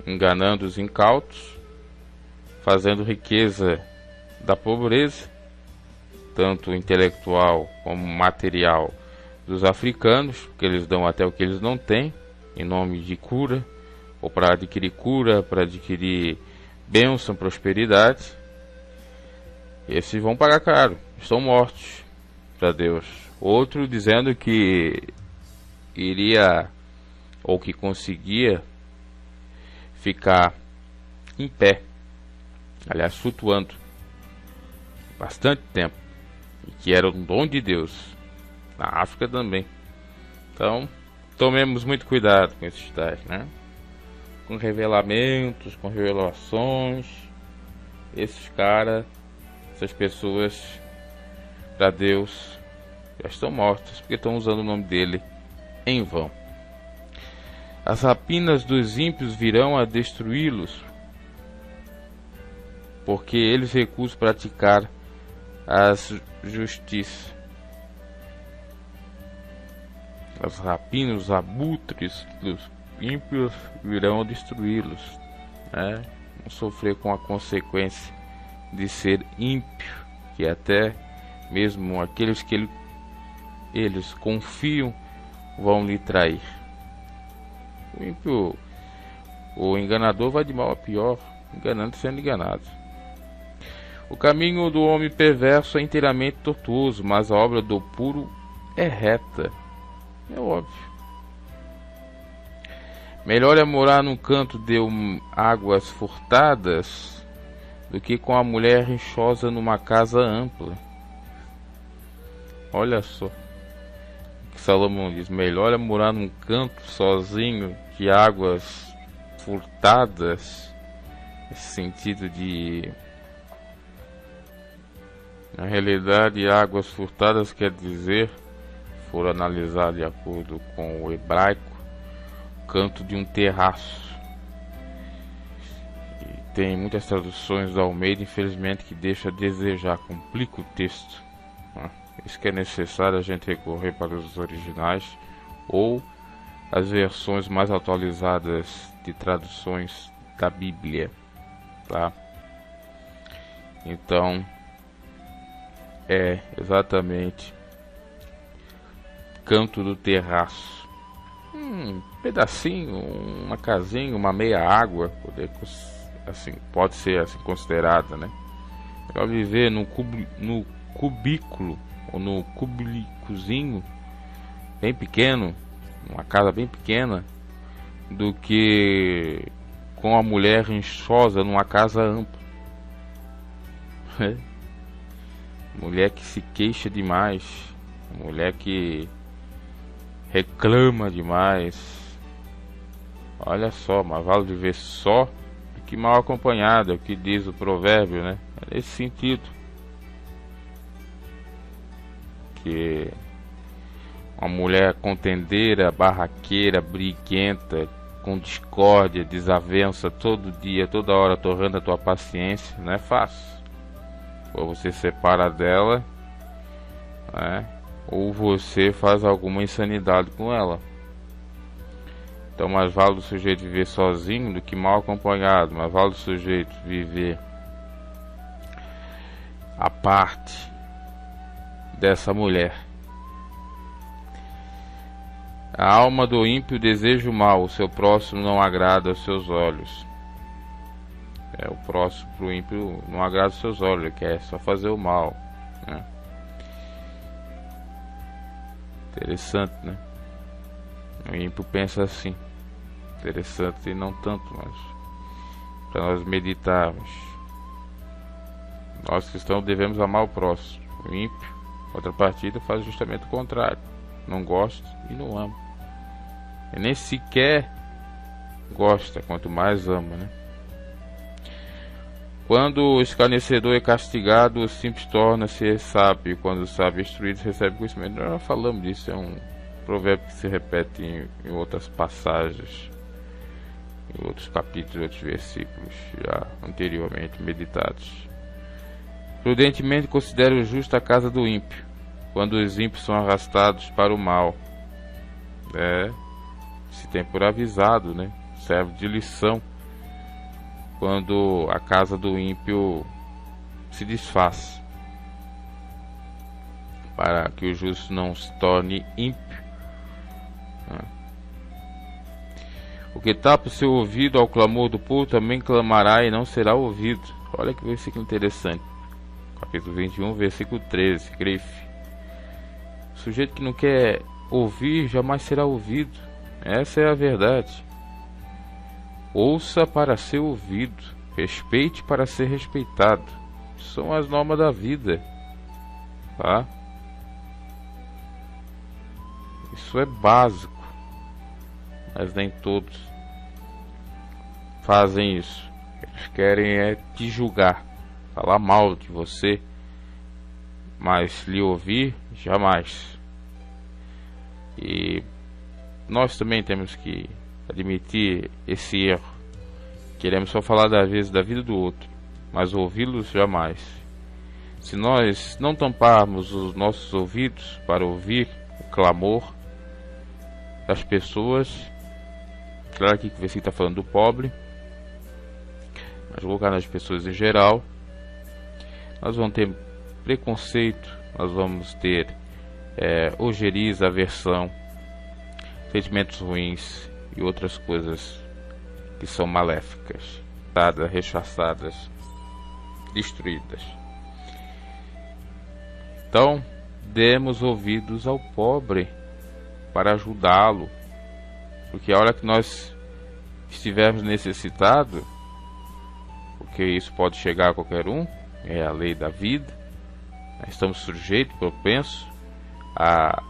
enganando os incautos, fazendo riqueza da pobreza, tanto intelectual como material, dos africanos, porque eles dão até o que eles não têm, em nome de cura, ou para adquirir cura, para adquirir bênção, prosperidade. Esses vão pagar caro, estão mortos para Deus. Outro dizendo que iria, ou que conseguia ficar em pé, aliás, flutuando bastante tempo, e que era um dom de Deus. Na África também. Então, tomemos muito cuidado com esses tais, né? Com revelamentos, com revelações. Esses caras, essas pessoas, para Deus, já estão mortas, porque estão usando o nome dele em vão. As rapinas dos ímpios virão a destruí-los, porque eles recusam praticar a justiça. As rapinas, os abutres dos ímpios virão destruí-los, né? Não sofrer com a consequência de ser ímpio, que até mesmo aqueles que eles confiam vão lhe trair. O ímpio, o enganador, vai de mal a pior, enganando sendo enganado. O caminho do homem perverso é inteiramente tortuoso, mas a obra do puro é reta. É óbvio. Melhor é morar num canto de águas furtadas do que com a mulher rixosa numa casa ampla. Olha só o que Salomão diz: melhor é morar num canto sozinho de águas furtadas. Esse sentido de, na realidade, águas furtadas quer dizer, for analisar de acordo com o hebraico, canto de um terraço. E tem muitas traduções da Almeida, infelizmente, que deixa a desejar, complica o texto, né? Isso que é necessário a gente recorrer para os originais ou as versões mais atualizadas de traduções da Bíblia, tá? Então, é exatamente canto do terraço, pedacinho, uma casinha, uma meia água, assim, pode ser assim considerada, né? Melhor viver no cubículo ou no cubículozinho bem pequeno, uma casa bem pequena, do que com a mulher rinchosa numa casa ampla. Mulher que se queixa demais, mulher que reclama demais. Olha só, mas vale viver só do que mal acompanhado, é o que diz o provérbio, né? É nesse sentido que uma mulher contendeira, barraqueira, briguenta, com discórdia, desavença todo dia, toda hora, torrando a tua paciência, não é fácil. Ou você separa dela, né? Ou você faz alguma insanidade com ela. Então, mais vale o sujeito viver sozinho do que mal acompanhado. Mais vale o sujeito viver à parte dessa mulher. A alma do ímpio deseja o mal, o seu próximo não agrada aos seus olhos. O próximo pro ímpio não agrada aos seus olhos, ele quer só fazer o mal, né? Interessante, né? O ímpio pensa assim. Interessante e não tanto, mas para nós meditarmos. Nós cristãos devemos amar o próximo. O ímpio, outra partida, faz justamente o contrário. Não gosta e não ama. Ele nem sequer gosta, quanto mais ama, né? Quando o escarnecedor é castigado, o simples torna-se sábio. Quando o sábio é instruído, recebe conhecimento. Nós já falamos disso, é um provérbio que se repete em outras passagens, em outros capítulos, outros versículos já anteriormente meditados. Prudentemente considere o justo a casa do ímpio, quando os ímpios são arrastados para o mal. Se tem por avisado, né? Serve de lição quando a casa do ímpio se desfaz, para que o justo não se torne ímpio. O que tapa o seu ouvido ao clamor do povo também clamará e não será ouvido. Olha que versículo interessante. Capítulo 21, versículo 13. Grife. O sujeito que não quer ouvir jamais será ouvido. Essa é a verdade. Ouça para ser ouvido. Respeite para ser respeitado. São as normas da vida. Tá? Isso é básico. Mas nem todos fazem isso. Eles querem te julgar, falar mal de você, mas lhe ouvir jamais. E nós também temos que admitir esse erro. Queremos só falar da vida do outro, mas ouvi-los jamais. Se nós não tamparmos os nossos ouvidos para ouvir o clamor das pessoas, claro aqui que o versículo está falando do pobre, mas vou colocar nas pessoas em geral, nós vamos ter preconceito, nós vamos ter ojeriza, aversão, sentimentos ruins e outras coisas que são maléficas, rechaçadas, destruídas. Então, demos ouvidos ao pobre para ajudá-lo, porque a hora que nós estivermos necessitados, porque isso pode chegar a qualquer um, é a lei da vida, nós estamos sujeitos, propensos a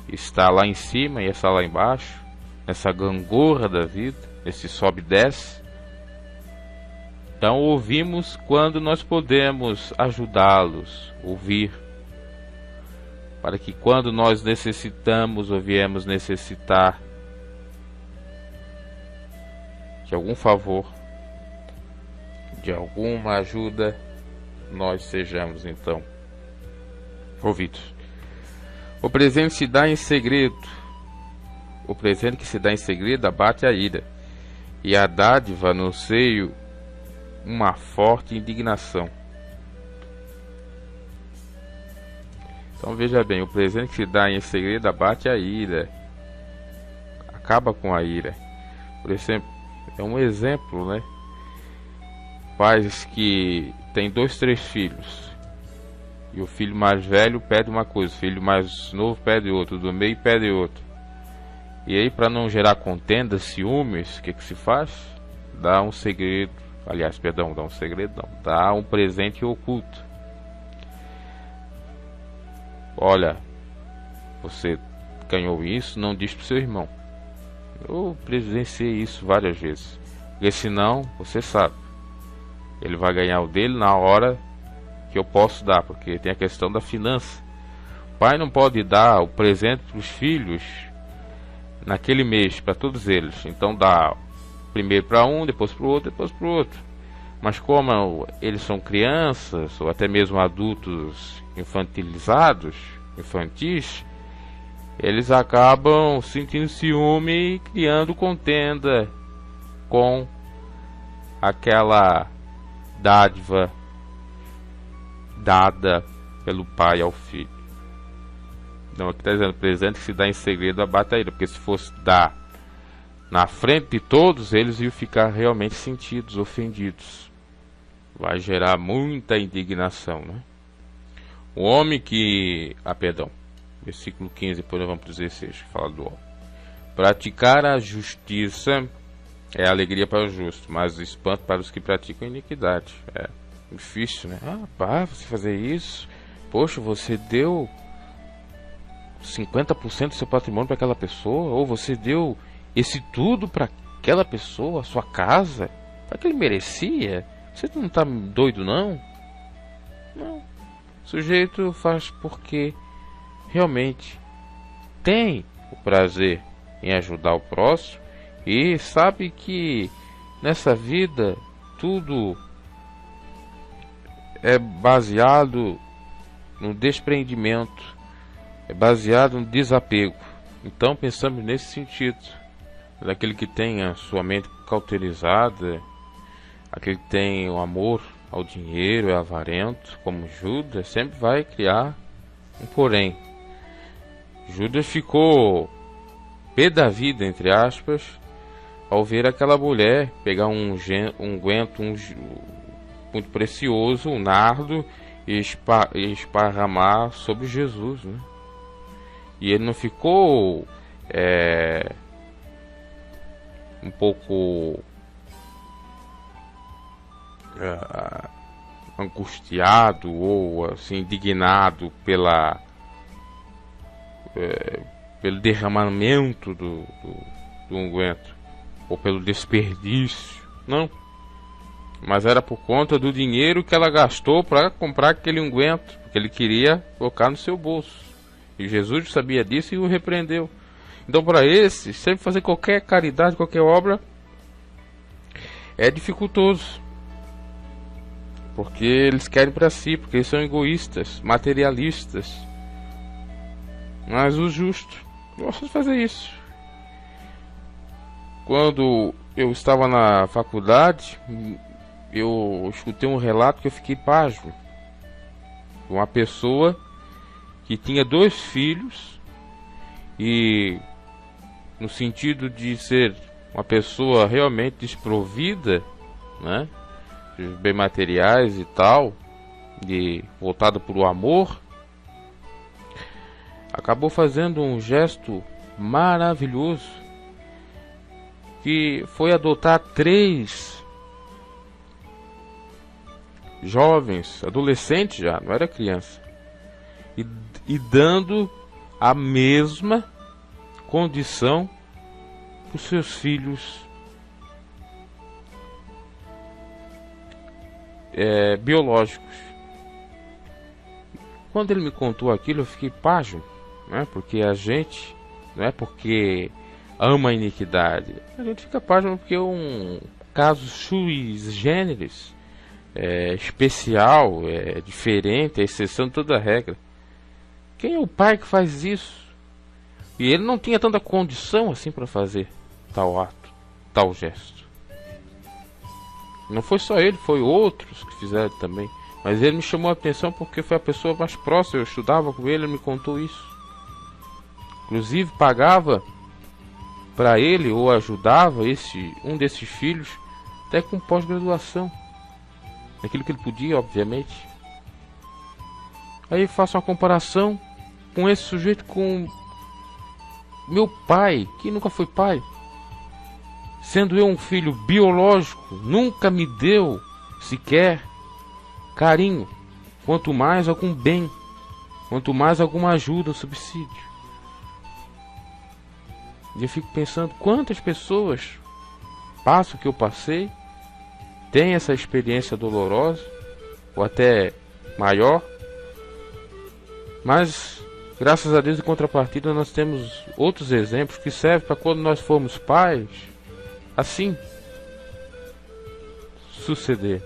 estar lá em cima e estar lá embaixo, nessa gangorra da vida, nesse sobe e desce. Então ouvimos quando nós podemos ajudá-los, ouvir, para que quando nós necessitamos ou viemos necessitar de algum favor, de alguma ajuda, nós sejamos então ouvidos. O presente se dá em segredo. O presente que se dá em segredo abate a ira, e a dádiva no seio uma forte indignação. Então veja bem, o presente que se dá em segredo abate a ira, acaba com a ira. Por exemplo, é um exemplo, né? Pais que têm 2, 3 filhos, e o filho mais velho pede uma coisa, o filho mais novo pede outra, o do meio pede outra. E aí, para não gerar contenda, ciúmes, o que se faz? Dá um segredo, dá um segredo não, dá um presente oculto. Olha, você ganhou isso, não diz pro seu irmão. Eu presenciei isso várias vezes, porque senão, você sabe, ele vai ganhar o dele na hora que eu posso dar, porque tem a questão da finança. O pai não pode dar o presente para os filhos naquele mês, para todos eles. Então dá primeiro para um, depois para o outro, depois para o outro. Mas como eles são crianças, ou até mesmo adultos infantis, eles acabam sentindo ciúme e criando contenda com aquela dádiva dada pelo pai ao filho. Então aqui está dizendo, presente que se dá em segredo abate a ira, porque se fosse dar na frente de todos, eles iam ficar realmente sentidos, ofendidos. Vai gerar muita indignação, né? O homem que... versículo 15, depois nós vamos para o 16, que fala do homem. Praticar a justiça é alegria para o justo, mas espanto para os que praticam iniquidade. É difícil, né? Você fazer isso? Poxa, você deu 50% do seu patrimônio para aquela pessoa, ou você deu esse tudo para aquela pessoa, a sua casa, para que ele merecia? Você não está doido, não? Não. O sujeito faz porque realmente tem o prazer em ajudar o próximo e sabe que nessa vida tudo é baseado no desprendimento, é baseado no desapego. Então pensamos nesse sentido, daquele que tem a sua mente cauterizada, aquele que tem o amor ao dinheiro, é avarento, como Judas, sempre vai criar um porém. Judas ficou pé da vida, entre aspas, ao ver aquela mulher pegar um unguento muito precioso, um nardo, e esparramar sobre Jesus, né? E ele não ficou um pouco angustiado ou assim indignado pelo derramamento do unguento ou pelo desperdício, não, mas era por conta do dinheiro que ela gastou para comprar aquele unguento, porque ele queria colocar no seu bolso, e Jesus sabia disso e o repreendeu. Então, para esses, sempre fazer qualquer caridade, qualquer obra é dificultoso, porque eles querem para si, porque eles são egoístas, materialistas. Mas o justo gosta de fazer isso. Quando eu estava na faculdade, eu escutei um relato que eu fiquei pasmo. Uma pessoa que tinha 2 filhos e, no sentido de ser uma pessoa realmente desprovida, né, de bens materiais e tal, e voltada para o amor, acabou fazendo um gesto maravilhoso, que foi adotar 3 jovens, adolescentes já, não era criança, e dando a mesma condição para os seus filhos biológicos. Quando ele me contou aquilo, eu fiquei pasmo, né? Porque a gente, não é porque ama a iniquidade, a gente fica pasmo porque é um caso sui generis, especial, diferente, é exceção de toda a regra. Quem é o pai que faz isso? E ele não tinha tanta condição assim para fazer tal ato, tal gesto. Não foi só ele, foi outros que fizeram também. Mas ele me chamou a atenção porque foi a pessoa mais próxima. Eu estudava com ele, ele me contou isso. Inclusive pagava para ele, ou ajudava um desses filhos até com pós-graduação, naquilo que ele podia, obviamente. Aí eu faço uma comparação com esse sujeito, com meu pai, que nunca foi pai, sendo eu um filho biológico, nunca me deu sequer carinho, quanto mais algum bem, quanto mais alguma ajuda, subsídio. E eu fico pensando quantas pessoas passam o que eu passei, têm essa experiência dolorosa, ou até maior, mas graças a Deus, em contrapartida, nós temos outros exemplos que servem para quando nós formos pais, assim suceder.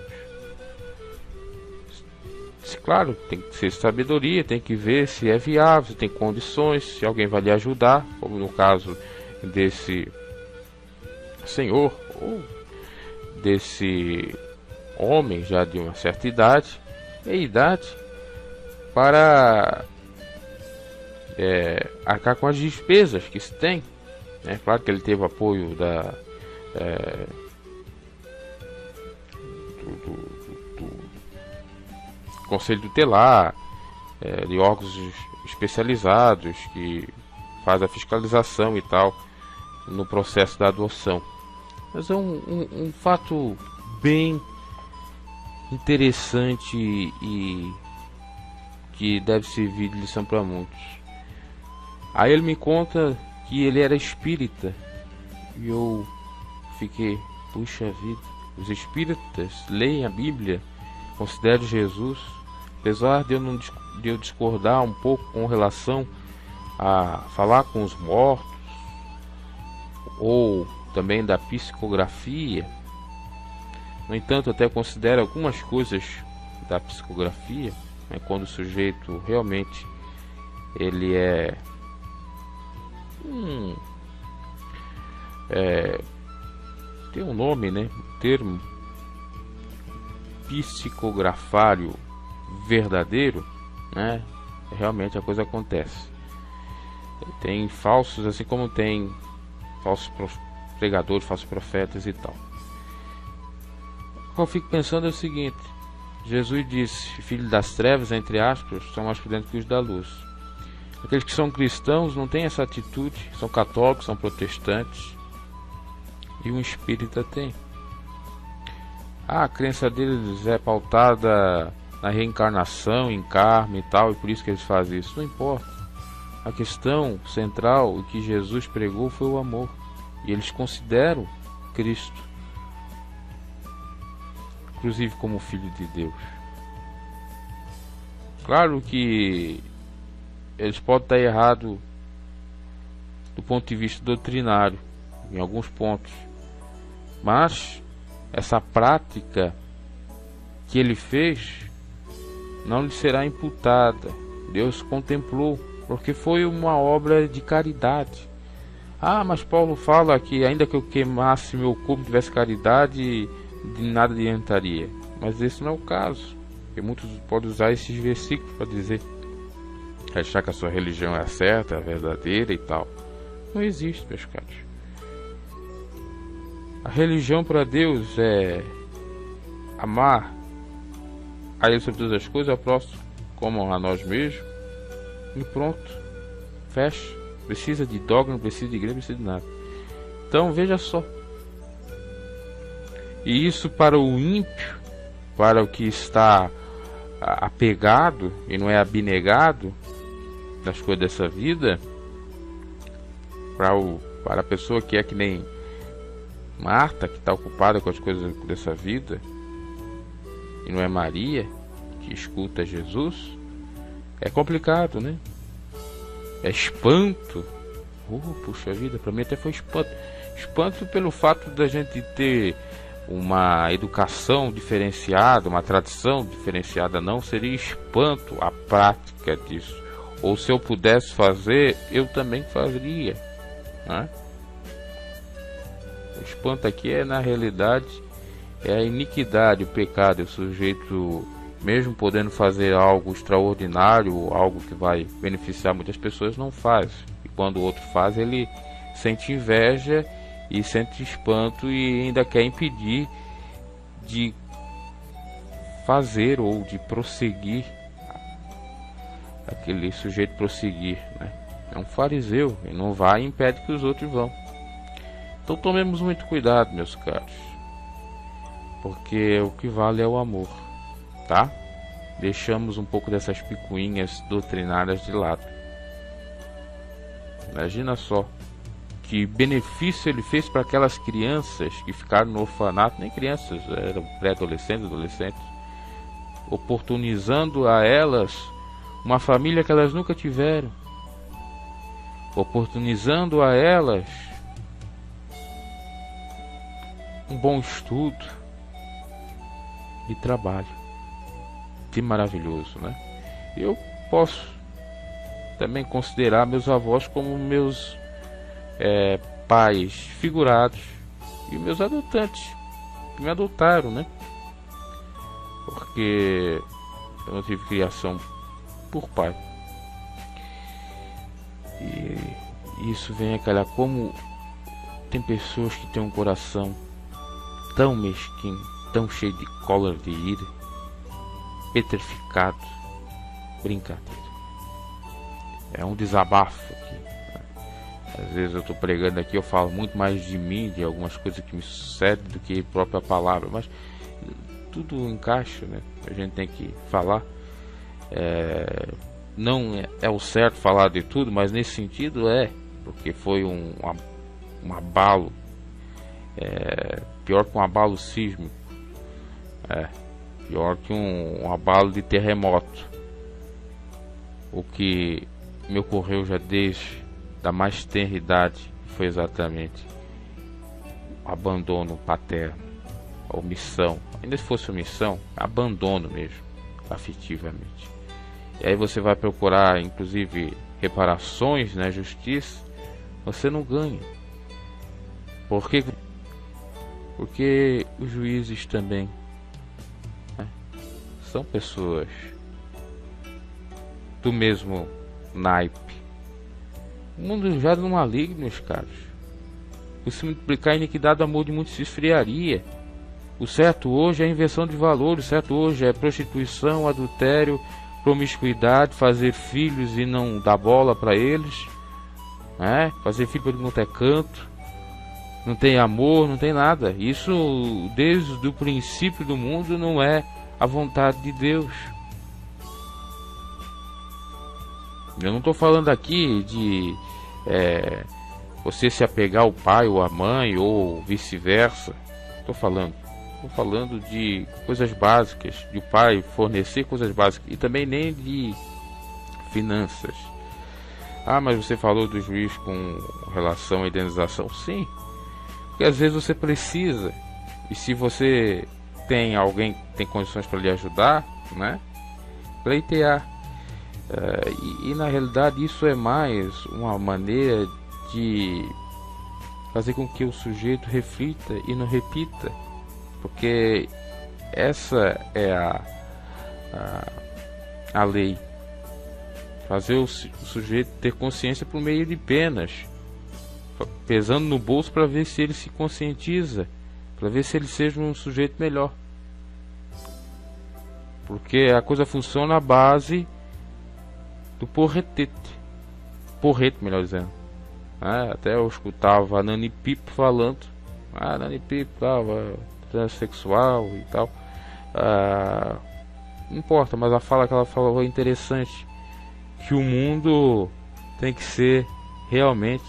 Claro, tem que ser sabedoria, tem que ver se é viável, se tem condições, se alguém vai lhe ajudar, como no caso desse senhor, ou desse homem já de uma certa idade, para arcar com as despesas que se tem. É claro que ele teve apoio do Conselho Tutelar, de órgãos especializados que faz a fiscalização e tal no processo da adoção. Mas é um fato bem interessante e que deve servir de lição para muitos. Aí ele me conta que ele era espírita e eu fiquei, puxa vida, os espíritas leem a Bíblia, consideram Jesus, apesar de eu discordar um pouco com relação a falar com os mortos ou também da psicografia. No entanto, até considero algumas coisas da psicografia, né, quando o sujeito realmente ele tem um nome, né, um termo, psicografário verdadeiro, né, realmente a coisa acontece. Tem falsos, assim como tem falsos pregadores, falsos profetas e tal. O que eu fico pensando é o seguinte: Jesus disse: filho das trevas, entre aspas, são mais prudentes que os da luz. Aqueles que são cristãos não têm essa atitude, são católicos, são protestantes, e um espírita tem. A crença deles é pautada na reencarnação, em karma e tal, e por isso que eles fazem isso. Não importa. A questão central, o que Jesus pregou, foi o amor. E eles consideram Cristo, inclusive, como Filho de Deus. Claro que eles podem estar errados do ponto de vista doutrinário, em alguns pontos. Mas essa prática que ele fez não lhe será imputada. Deus contemplou, porque foi uma obra de caridade. Mas Paulo fala que ainda que eu queimasse meu corpo e tivesse caridade, de nada adiantaria. Mas esse não é o caso, porque muitos podem usar esses versículos para dizer, achar que a sua religião é a certa, a verdadeira e tal. Não existe, meus caros. A religião para Deus é amar a Ele sobre todas as coisas, ao próximo como a nós mesmos, e pronto, fecha. Precisa de dogma, não precisa de igreja, não precisa de nada. Então veja só. E isso para o ímpio, para o que está apegado e não é abnegado das coisas dessa vida, para a pessoa que é que nem Marta, que está ocupada com as coisas dessa vida, e não é Maria, que escuta Jesus, é complicado, né? É espanto. Puxa vida, para mim até foi espanto. Espanto pelo fato da gente ter uma educação diferenciada, uma tradição diferenciada. Não seria espanto a prática disso. Ou se eu pudesse fazer, eu também faria, né? O espanto aqui é, na realidade, é a iniquidade, o pecado. O sujeito, mesmo podendo fazer algo extraordinário, algo que vai beneficiar muitas pessoas, não faz. E quando o outro faz, ele sente inveja e sente espanto e ainda quer impedir de fazer ou de prosseguir, aquele sujeito prosseguir, né? É um fariseu, ele não vai e impede que os outros vão. Então tomemos muito cuidado, meus caros, porque o que vale é o amor, tá? Deixamos um pouco dessas picuinhas doutrinárias de lado. Imagina só que benefício ele fez para aquelas crianças que ficaram no orfanato, nem crianças, eram pré-adolescentes, adolescentes, oportunizando a elas uma família que elas nunca tiveram, oportunizando a elas um bom estudo e trabalho. Que maravilhoso, né? Eu posso também considerar meus avós como meus pais figurados e meus adotantes que me adotaram, né? Porque eu não tive criação por pai. E isso vem a calhar, como tem pessoas que têm um coração tão mesquinho, tão cheio de cólera, de ira, petrificado. Brincadeira. É um desabafo aqui. Às vezes eu estou pregando aqui, eu falo muito mais de mim, de algumas coisas que me sucedem, do que a própria palavra, mas tudo encaixa, né? A gente tem que falar. Não é o certo falar de tudo, mas nesse sentido porque foi um abalo, pior que um abalo sísmico, pior que um abalo de terremoto. O que me ocorreu já desde da mais tenra idade foi exatamente o abandono paterno, a omissão. Ainda se fosse omissão, abandono mesmo. afetivamente. E aí você vai procurar, inclusive, reparações na justiça, você não ganha. Por quê? Porque os juízes também, né, são pessoas do mesmo naipe. O mundo já não maligno, meus caros. Por se multiplicar a iniquidade, o amor de muitos se esfriaria. O certo hoje é a inversão de valor, o certo hoje é prostituição, adultério, promiscuidade, fazer filhos e não dar bola para eles, né? Fazer filho para não ter canto, não tem amor, não tem nada. Isso desde o princípio do mundo não é a vontade de Deus. Eu não estou falando aqui de você se apegar ao pai ou à mãe ou vice-versa. Estou falando de coisas básicas, de o pai fornecer coisas básicas e também nem de finanças. Ah, mas você falou do juiz com relação à indenização? Sim, porque às vezes você precisa, e se você tem alguém que tem condições para lhe ajudar, né, pleitear. E na realidade isso é mais uma maneira de fazer com que o sujeito reflita e não repita, porque essa é a lei. Fazer o sujeito ter consciência por meio de penas, pesando no bolso para ver se ele se conscientiza, para ver se ele seja um sujeito melhor, porque a coisa funciona à base do porrete, melhor dizendo. Até eu escutava a Nani Pipo falando, Nani Pipo estava transexual e tal, não importa, mas a fala que ela falou é interessante, que o mundo tem que ser realmente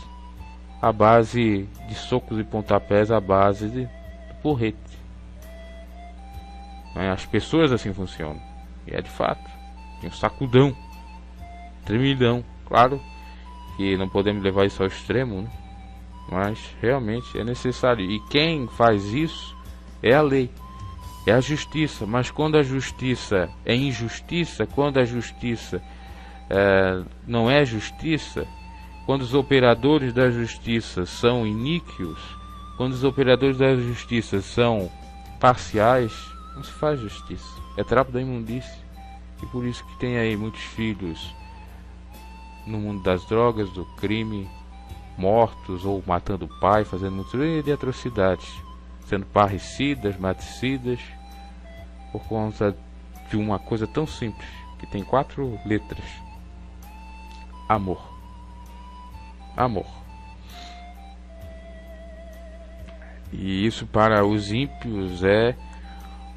a base de socos e pontapés, a base do porrete. As pessoas assim funcionam, e é de fato, tem um sacudão, tremidão. Claro que não podemos levar isso ao extremo, né? Mas realmente é necessário, e quem faz isso é a lei, é a justiça. Mas quando a justiça é injustiça, quando a justiça não é justiça, quando os operadores da justiça são iníquos, quando os operadores da justiça são parciais, não se faz justiça, é trapo da imundície. E por isso que tem aí muitos filhos no mundo das drogas, do crime, mortos ou matando o pai, fazendo muitas de atrocidades, sendo parricidas, maticidas, por conta de uma coisa tão simples, que tem 4 letras: amor. Amor. E isso para os ímpios é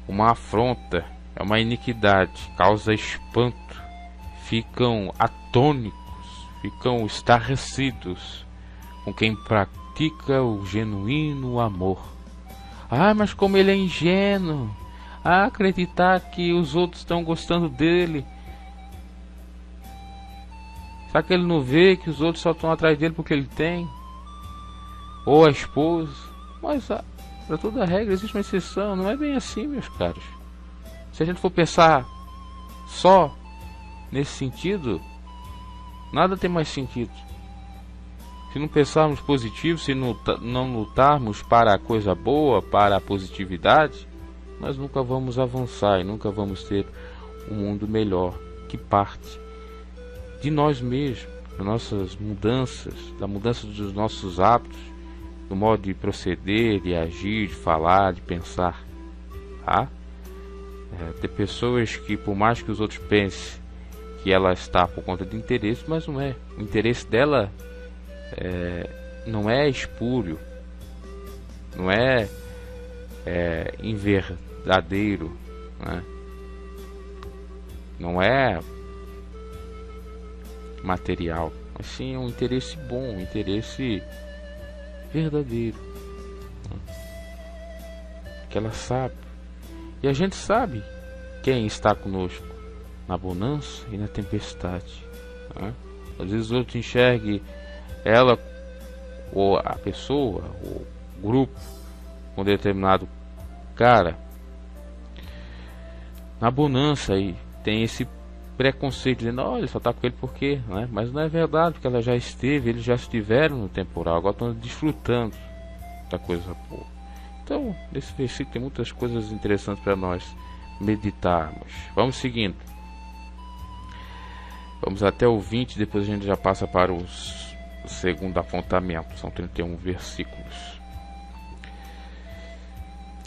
uma afronta, é uma iniquidade, causa espanto, ficam atônitos, ficam estarrecidos com quem pratica o genuíno amor. Mas como ele é ingênuo, acreditar que os outros estão gostando dele. Será que ele não vê que os outros só estão atrás dele porque ele tem? Ou a esposa? Mas para toda regra existe uma exceção, não é bem assim, meus caros. Se a gente for pensar só nesse sentido, nada tem mais sentido. Se não pensarmos positivo, se não lutarmos para a coisa boa, para a positividade, nós nunca vamos avançar e nunca vamos ter um mundo melhor, que parte de nós mesmos, das nossas mudanças, da mudança dos nossos hábitos, do modo de proceder, de agir, de falar, de pensar. Tem pessoas que, por mais que os outros pensem que ela está por conta de interesse, mas não é. O interesse dela não é espúrio, não é inverdadeiro, né? Não é material, mas sim um interesse bom, um interesse verdadeiro, que ela sabe. E a gente sabe quem está conosco na bonança e na tempestade, né? Às vezes o outro enxergue ela, ou a pessoa, ou o grupo, com determinado cara na bonança, aí tem esse preconceito, dizendo, olha, só está com ele porque, né? Mas não é verdade, porque ela já esteve, eles já estiveram no temporal, agora estão desfrutando da coisa boa. Então, nesse versículo tem muitas coisas interessantes para nós meditarmos. Vamos seguindo. Vamos até o 20, depois a gente já passa para o segundo apontamento. São 31 versículos.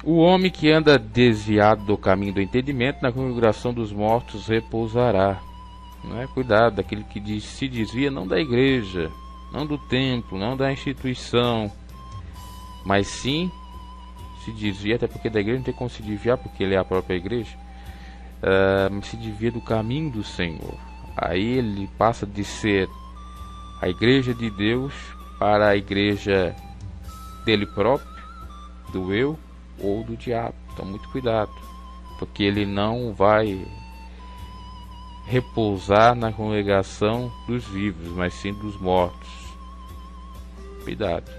O homem que anda desviado do caminho do entendimento, na congregação dos mortos repousará. Não é? Cuidado, daquele que se desvia não da igreja, não do templo, não da instituição, mas sim se desvia, até porque da igreja não tem como se desviar, porque ele é a própria igreja, se desvia do caminho do Senhor. Aí ele passa de ser a igreja de Deus para a igreja dele próprio, do eu ou do diabo. Então muito cuidado, porque ele não vai repousar na congregação dos vivos, mas sim dos mortos. Cuidado,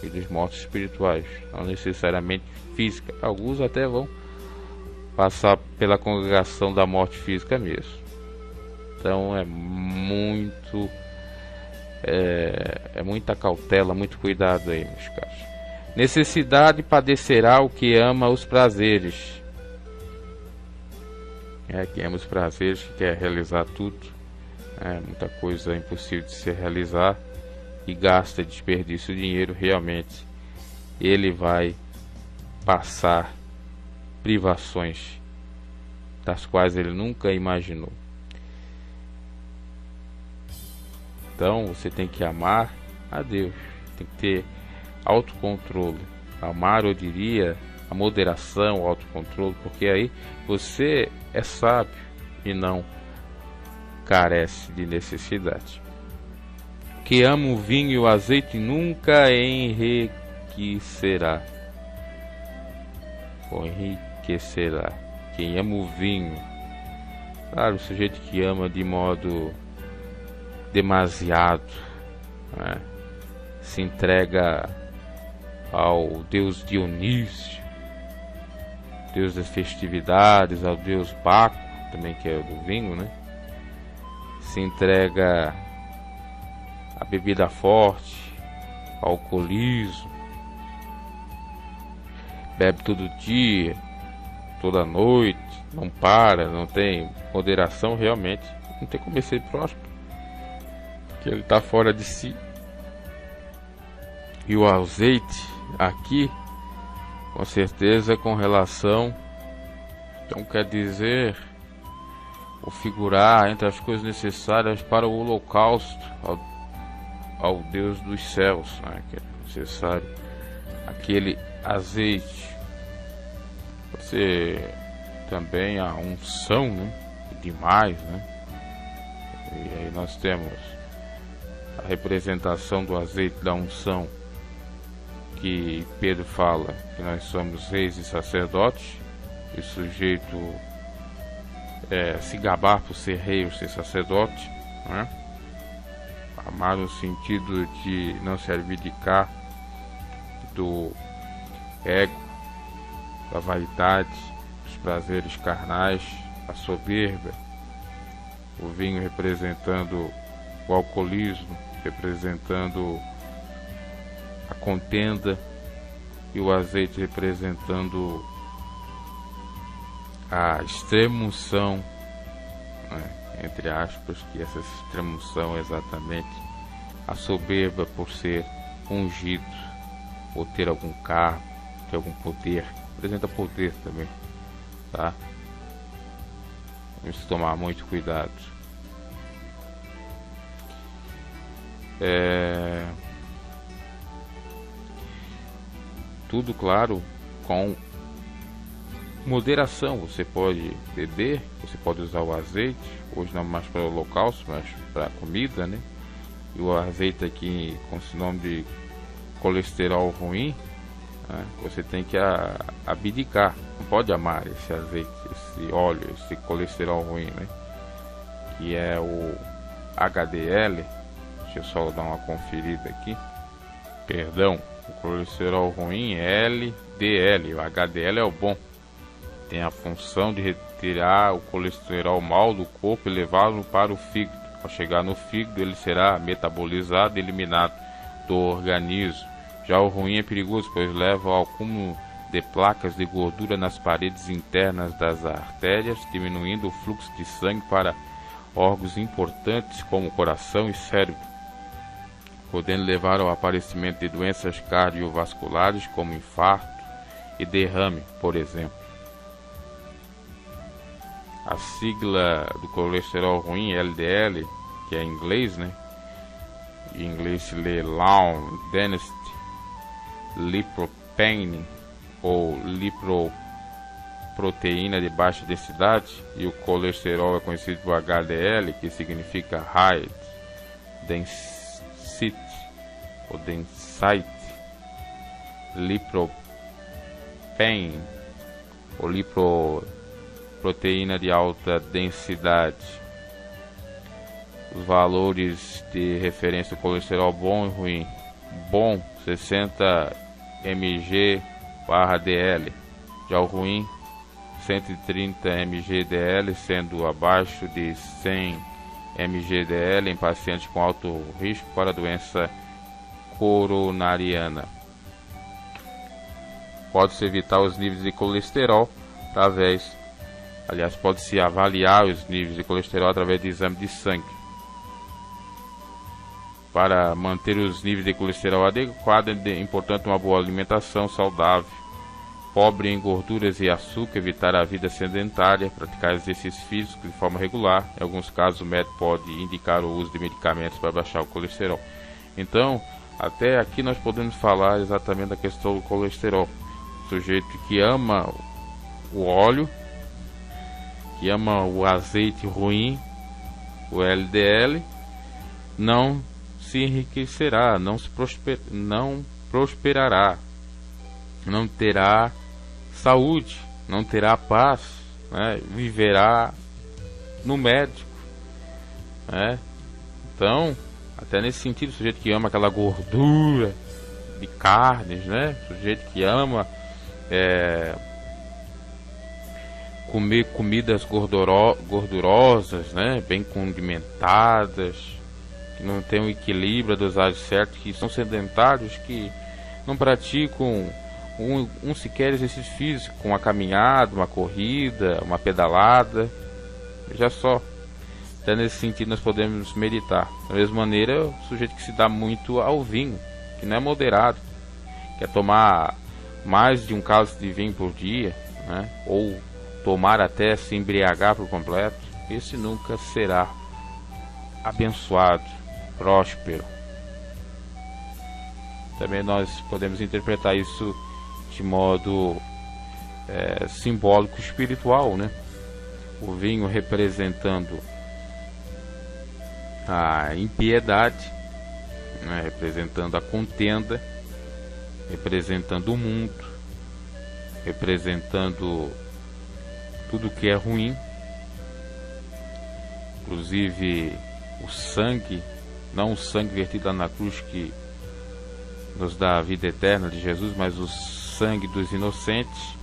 e dos mortos espirituais, não necessariamente física. Alguns até vão passar pela congregação da morte física mesmo. Então é muita cautela, muito cuidado aí, meus caros. Necessidade padecerá o que ama os prazeres. Quem ama os prazeres, que quer realizar tudo, muita coisa impossível de se realizar e gasta, desperdiça o dinheiro, realmente ele vai passar privações das quais ele nunca imaginou. Então você tem que amar a Deus, tem que ter autocontrole. Amar, eu diria, a moderação, o autocontrole, porque aí você é sábio e não carece de necessidade. Que ama o vinho e o azeite nunca enriquecerá. Ou enriquecerá. Quem ama o vinho, claro, o sujeito que ama de modo demasiado, se entrega ao deus Dionísio, deus das festividades, ao deus Baco, também que é o do vinho, né? Se entrega à bebida forte, ao alcoolismo, bebe todo dia, toda noite, não para, não tem moderação, realmente não tem como ser próspero, que ele está fora de si. E o azeite aqui, com certeza, com relação, então quer dizer, ou figurar entre as coisas necessárias para o holocausto ao Deus dos céus, que é necessário aquele azeite. Você também a unção, demais, E aí nós temos a representação do azeite da unção, que Pedro fala que nós somos reis e sacerdotes, e o sujeito se gabar por ser rei ou ser sacerdote, amar no sentido de não se abdicar do ego, da vaidade, dos prazeres carnais, a soberba, o vinho representando o alcoolismo, representando a contenda, e o azeite representando a extrema-unção, entre aspas, que essa extrema-unção é exatamente a soberba por ser ungido, ou ter algum cargo, ter algum poder. Representa poder também, tá? Vamos tomar muito cuidado. Tudo, claro, com moderação. Você pode beber, você pode usar o azeite, hoje não mais para o holocausto, mas para comida, E o azeite aqui com esse nome de colesterol ruim, você tem que abdicar. Não pode amar esse azeite, esse óleo, esse colesterol ruim, Que é o HDL. Deixa eu só dar uma conferida aqui. Perdão, o colesterol ruim é LDL, o HDL é o bom. tem a função de retirar o colesterol mau do corpo e levá-lo para o fígado. Ao chegar no fígado, ele será metabolizado e eliminado do organismo. Já o ruim é perigoso, pois leva ao acúmulo de placas de gordura nas paredes internas das artérias, diminuindo o fluxo de sangue para órgãos importantes como o coração e cérebro, podendo levar ao aparecimento de doenças cardiovasculares como infarto e derrame, por exemplo. A sigla do colesterol ruim, LDL, que é em inglês, né? Em inglês se lê Long Density Lipopene ou lipoproteína de baixa densidade, e o colesterol é conhecido por HDL, que significa High Density ou Density Lipopene ou lipoproteína de alta densidade. Os valores de referência do colesterol bom e ruim: bom 60 mg/dl, já o ruim 130 mg/dl, sendo abaixo de 100 mg/dl em pacientes com alto risco para doença coronariana. Pode-se evitar os níveis de colesterol pode-se avaliar os níveis de colesterol através de exame de sangue. Para manter os níveis de colesterol adequados, é importante uma boa alimentação saudável, pobre em gorduras e açúcar, evitar a vida sedentária, praticar exercício físico de forma regular. Em alguns casos, o médico pode indicar o uso de medicamentos para baixar o colesterol. Então, até aqui nós podemos falar exatamente da questão do colesterol. O sujeito que ama o óleo, que ama o azeite ruim, o LDL, não se enriquecerá, não prosperará, não terá saúde, não terá paz, né? Viverá no médico, né? Então, até nesse sentido, o sujeito que ama aquela gordura de carnes, né? O sujeito que ama comer comidas gordurosas, né? Bem condimentadas, que não tem um equilíbrio, a dosagem certa, que são sedentários, que não praticam sequer exercício físico, uma caminhada, uma corrida, uma pedalada. Veja só, até nesse sentido nós podemos meditar. Da mesma maneira, o sujeito que se dá muito ao vinho, que não é moderado, quer tomar mais de um cálice de vinho por dia, né? Ou tomar até se embriagar por completo, esse nunca será abençoado, próspero. Também nós podemos interpretar isso de modo simbólico espiritual, né? O vinho representando a impiedade, né? Representando a contenda, representando o mundo, representando tudo que é ruim, inclusive o sangue, não o sangue vertido lá na cruz que nos dá a vida eterna de Jesus, mas o sangue dos inocentes,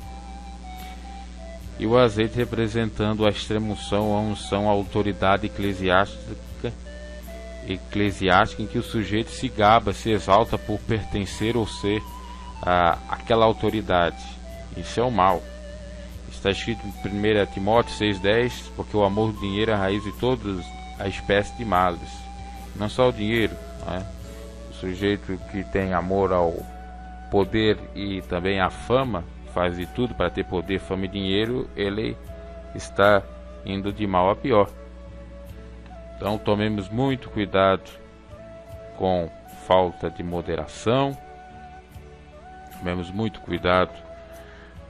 e o azeite representando a extrema-unção, a unção, a autoridade eclesiástica em que o sujeito se gaba, se exalta por pertencer ou ser aquela autoridade. Isso é o mal. Está escrito em 1 Timóteo 6,10, porque o amor do dinheiro é a raiz de toda a espécie de males. Não só o dinheiro, né? O sujeito que tem amor ao poder e também à fama, faz de tudo para ter poder, fama e dinheiro, ele está indo de mal a pior. Então tomemos muito cuidado com falta de moderação, tomemos muito cuidado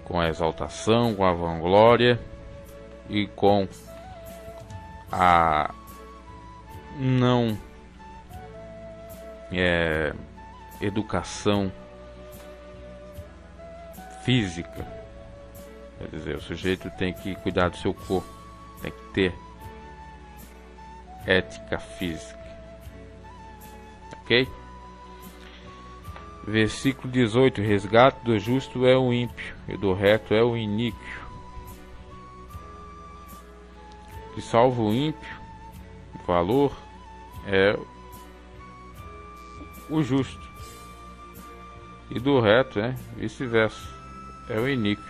com a exaltação, com a vanglória e com a não educação física. Quer dizer, o sujeito tem que cuidar do seu corpo, tem que ter ética física. Ok? Versículo 18: resgate do justo é o ímpio, e do reto é o iníquo. que salva o ímpio, o valor, é o justo. E do reto, vice-versa, é o iníquo.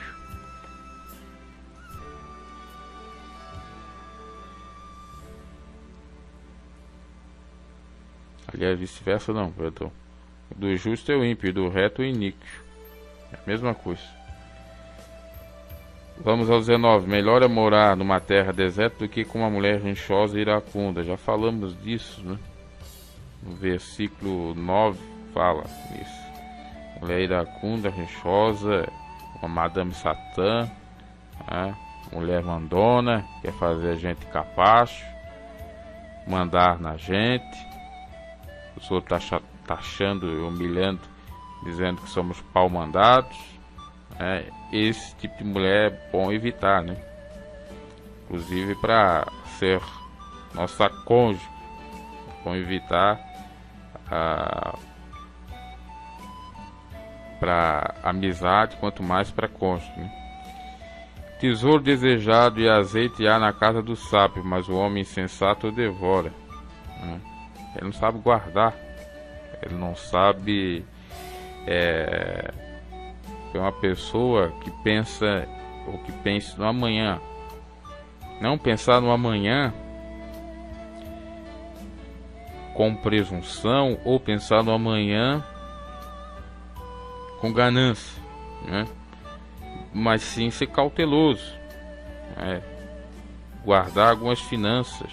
Aliás, vice-versa não, perdão. Do justo é o ímpio, do reto é o iníquo. É a mesma coisa. Vamos ao 19. Melhor é morar numa terra deserta do que com uma mulher ranchosa e iracunda. Já falamos disso, né? No versículo 9 fala isso. Mulher iracunda, ranchosa, uma Madame Satã, mulher mandona, quer fazer a gente capacho, mandar na gente. Os outros taxando e humilhando, dizendo que somos pau-mandados. Esse tipo de mulher é bom evitar, né? Inclusive para ser nossa cônjuge, é bom evitar para amizade, quanto mais para cônjuge, né? Tesouro desejado e azeite há na casa do sábio, mas o homem insensato o devora, né? Ele não sabe guardar, ele não sabe. É uma pessoa que pensa, ou que pensa no amanhã. Não pensar no amanhã com presunção, ou pensar no amanhã com ganância, né? Mas sim ser cauteloso, guardar algumas finanças,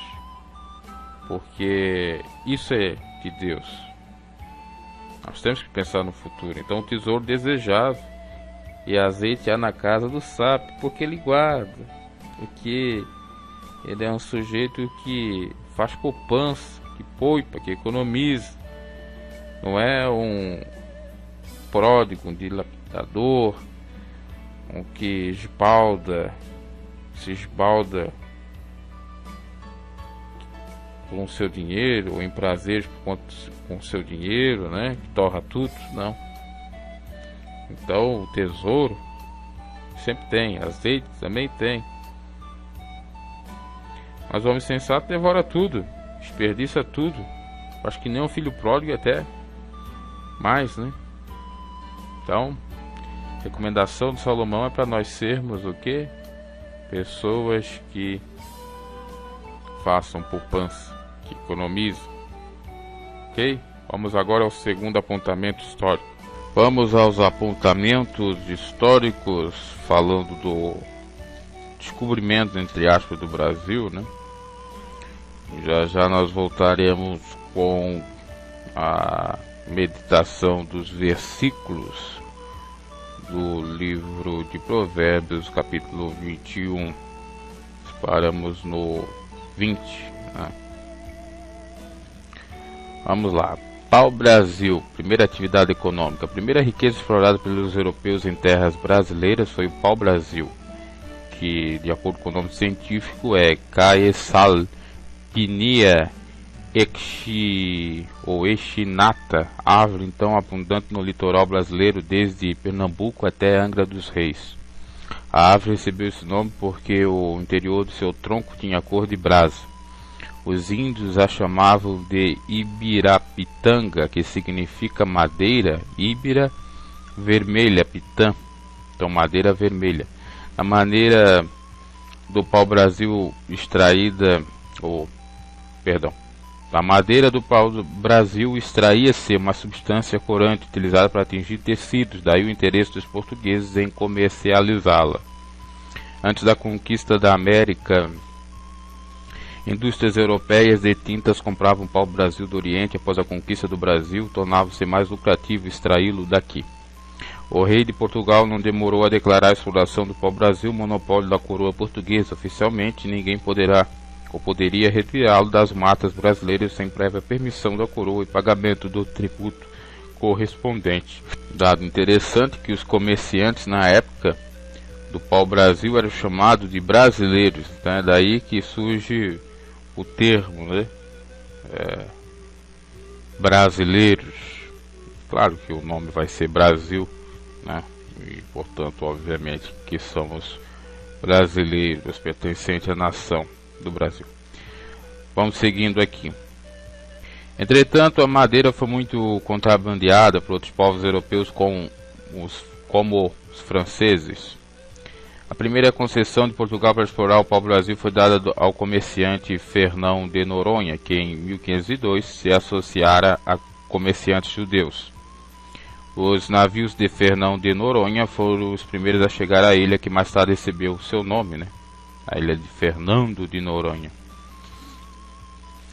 porque isso é de Deus. Nós temos que pensar no futuro. Então, o tesouro desejável e azeite há na casa do sábio, porque ele guarda, porque ele é um sujeito que faz poupança, que poupa, que economiza. Não é um pródigo, um dilapidador, um que se esbalda com o seu dinheiro, ou em prazeres com o seu dinheiro, né? Que torra tudo, não. Então o tesouro sempre tem, azeite também tem. Mas o homem sensato devora tudo, desperdiça tudo. Acho que nem um filho pródigo, até mais, né? Então, a recomendação de Salomão é para nós sermos o quê? Pessoas que façam poupança, que economizem. Ok? Vamos agora ao segundo apontamento histórico. Vamos aos apontamentos históricos, falando do descobrimento, entre aspas, do Brasil, né? Já já nós voltaremos com a meditação dos versículos do livro de Provérbios, capítulo 21. Paramos no 20, né? Vamos lá. Pau-Brasil, primeira atividade econômica. A primeira riqueza explorada pelos europeus em terras brasileiras foi o pau-brasil, que, de acordo com o nome científico, é Caesalpinia echinata, árvore então abundante no litoral brasileiro desde Pernambuco até Angra dos Reis. A árvore recebeu esse nome porque o interior do seu tronco tinha cor de brasa. Os índios a chamavam de Ibirapitanga, que significa madeira, Ibira vermelha, pitã, então madeira vermelha. A maneira do pau-brasil extraída, da madeira do pau-brasil extraía-se uma substância corante utilizada para atingir tecidos, daí o interesse dos portugueses em comercializá-la. Antes da conquista da América, indústrias europeias de tintas compravam pau-brasil do Oriente. Após a conquista do Brasil, tornava-se mais lucrativo extraí-lo daqui. O rei de Portugal não demorou a declarar a exploração do pau-brasil monopólio da coroa portuguesa. Oficialmente, ninguém poderia retirá-lo das matas brasileiras sem prévia permissão da coroa e pagamento do tributo correspondente. Dado interessante que os comerciantes na época do pau-brasil eram chamados de brasileiros. Então é daí que surge o termo, né? Brasileiros. Claro que o nome vai ser Brasil, né? E portanto, obviamente, que somos brasileiros, pertencentes à nação. do Brasil. Vamos seguindo aqui. Entretanto, a madeira foi muito contrabandeada por outros povos europeus como os franceses. A primeira concessão de Portugal para explorar o pau-brasil foi dada ao comerciante Fernão de Noronha, que em 1502 se associara a comerciantes judeus. Os navios de Fernão de Noronha foram os primeiros a chegar à ilha que mais tarde recebeu seu nome, a ilha de Fernando de Noronha.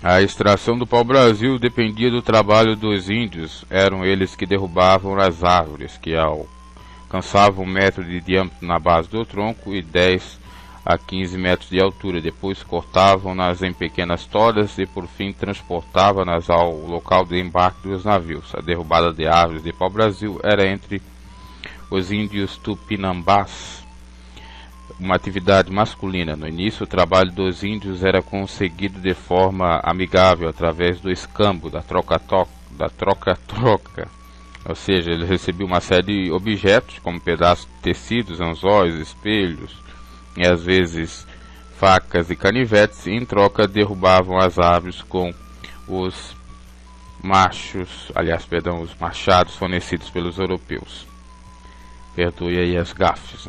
A extração do pau-brasil dependia do trabalho dos índios. Eram eles que derrubavam as árvores, que alcançavam 1 metro de diâmetro na base do tronco e 10 a 15 metros de altura. Depois cortavam-nas em pequenas toras e por fim transportavam-nas ao local de embarque dos navios. A derrubada de árvores de pau-brasil era entre os índios tupinambás uma atividade masculina. No início, o trabalho dos índios era conseguido de forma amigável através do escambo, da troca-troca. Ou seja, eles recebiam uma série de objetos, como pedaços de tecidos, anzóis, espelhos, e às vezes facas e canivetes, e em troca derrubavam as árvores com os os machados fornecidos pelos europeus. Perdoe aí as gafes,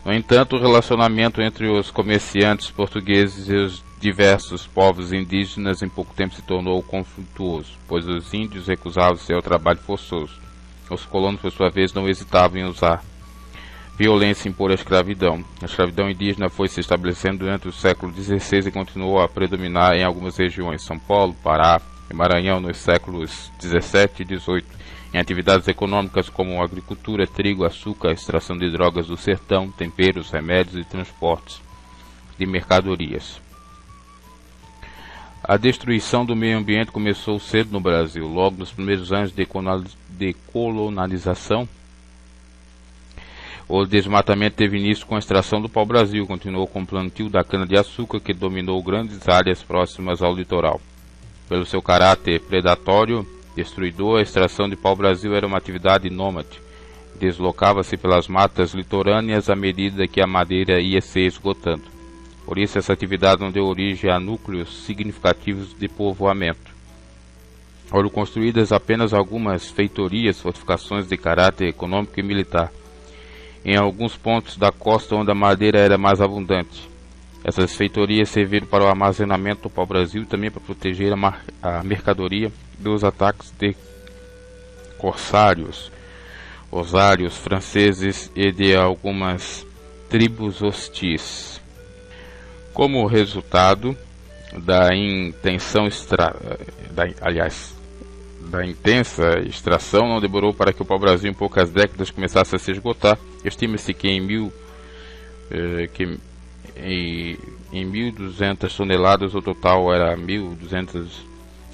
No entanto, o relacionamento entre os comerciantes portugueses e os diversos povos indígenas em pouco tempo se tornou conflituoso, pois os índios recusavam-se ao trabalho forçoso. Os colonos, por sua vez, não hesitavam em usar violência e impor a escravidão. A escravidão indígena foi se estabelecendo durante o século XVI e continuou a predominar em algumas regiões, São Paulo, Pará e Maranhão, nos séculos XVII e XVIII, em atividades econômicas como agricultura, trigo, açúcar, extração de drogas do sertão, temperos, remédios e transportes de mercadorias. A destruição do meio ambiente começou cedo no Brasil. Logo nos primeiros anos de colonização, o desmatamento teve início com a extração do pau-brasil, continuou com o plantio da cana-de-açúcar, que dominou grandes áreas próximas ao litoral. Pelo seu caráter predatório, destruidor, a extração de pau-brasil era uma atividade nômade. Deslocava-se pelas matas litorâneas à medida que a madeira ia se esgotando. Por isso, essa atividade não deu origem a núcleos significativos de povoamento. Foram construídas apenas algumas feitorias, fortificações de caráter econômico e militar, em alguns pontos da costa onde a madeira era mais abundante. Essas feitorias serviram para o armazenamento do pau-brasil e também para proteger a mercadoria dos ataques de corsários, osários franceses e de algumas tribos hostis. Como resultado da intensa extração, não demorou para que o pau-brasil em poucas décadas começasse a se esgotar. Estima-se que em 1.200 toneladas o total era 1.200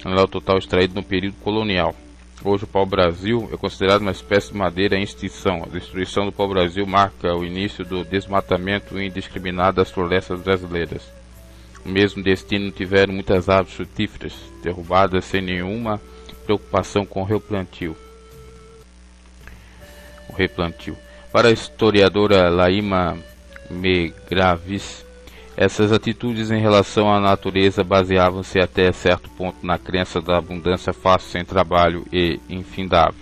toneladas total extraído no período colonial. Hoje o pau-brasil é considerado uma espécie de madeira em extinção. A destruição do pau-brasil marca o início do desmatamento indiscriminado das florestas brasileiras. O mesmo destino tiveram muitas árvores frutíferas, derrubadas sem nenhuma preocupação com o replantio. Para a historiadora Laíma Megravis, essas atitudes em relação à natureza baseavam-se até certo ponto na crença da abundância fácil sem trabalho e infindável.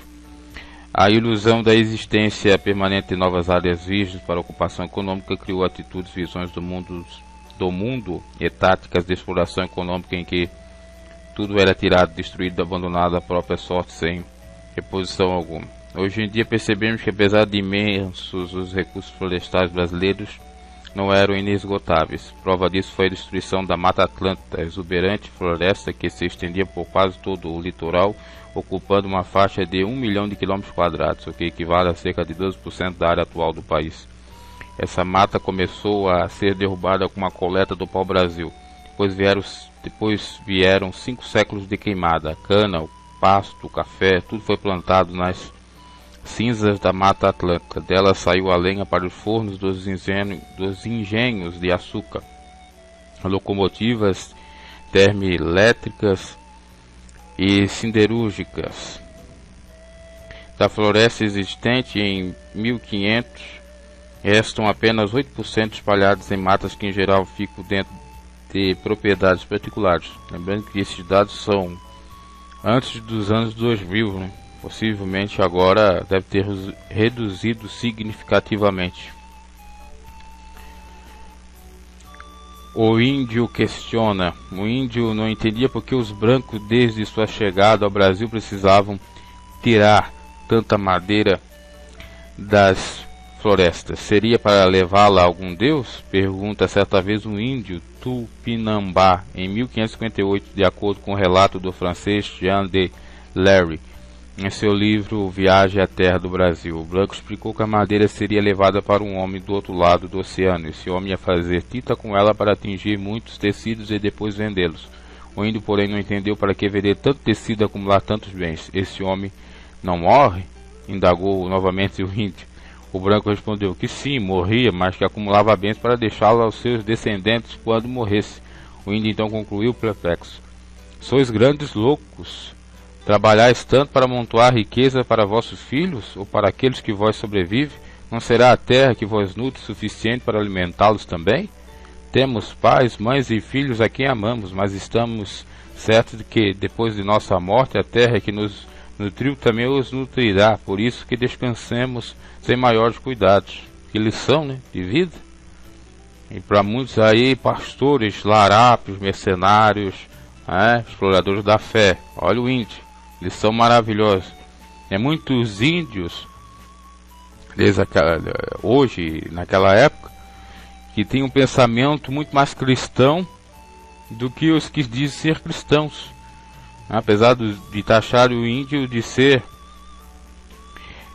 A ilusão da existência permanente de novas áreas virgens para ocupação econômica criou atitudes e visões do mundo e táticas de exploração econômica em que tudo era tirado, destruído, abandonado à própria sorte sem reposição alguma. Hoje em dia percebemos que, apesar de imensos os recursos florestais brasileiros, não eram inesgotáveis. Prova disso foi a destruição da Mata Atlântica, a exuberante floresta que se estendia por quase todo o litoral, ocupando uma faixa de 1 milhão de quilômetros quadrados, o que equivale a cerca de 12% da área atual do país. Essa mata começou a ser derrubada com a coleta do pau-brasil. Depois vieram 5 séculos de queimada. A cana, o pasto, o café, tudo foi plantado nas cinzas da Mata Atlântica. Dela saiu a lenha para os fornos dos engenhos de açúcar, locomotivas termoelétricas e siderúrgicas. Da floresta existente em 1500 Restam apenas 8% espalhados em matas que em geral ficam dentro de propriedades particulares. Lembrando que esses dados são antes dos anos 2000, né? Possivelmente agora deve ter reduzido significativamente. O índio questiona. O índio não entendia porque os brancos desde sua chegada ao Brasil precisavam tirar tanta madeira das florestas. Seria para levá-la a algum deus? Pergunta certa vez um índio Tupinambá em 1558, de acordo com o relato do francês Jean de Larry em seu livro Viagem à Terra do Brasil. O branco explicou que a madeira seria levada para um homem do outro lado do oceano. Esse homem ia fazer tinta com ela para atingir muitos tecidos e depois vendê-los. O índio, porém, não entendeu para que vender tanto tecido e acumular tantos bens. Esse homem não morre? Indagou novamente o índio. O branco respondeu que sim, morria, mas que acumulava bens para deixá-lo aos seus descendentes quando morresse. O índio então concluiu perplexo: sois grandes loucos! Trabalhais tanto para amontoar riqueza para vossos filhos, ou para aqueles que vós sobrevivem? Não será a terra que vos nutre suficiente para alimentá-los também? Temos pais, mães e filhos a quem amamos, mas estamos certos de que, depois de nossa morte, a terra que nos nutriu também os nutrirá. Por isso que descansemos sem maiores cuidados. Que lição, né, de vida? E para muitos aí, pastores, larápios, mercenários, exploradores da fé. Olha o índio. Lição maravilhosa. Muitos índios, desde hoje, naquela época, que têm um pensamento muito mais cristão do que os que dizem ser cristãos. Apesar de taxar o índio de ser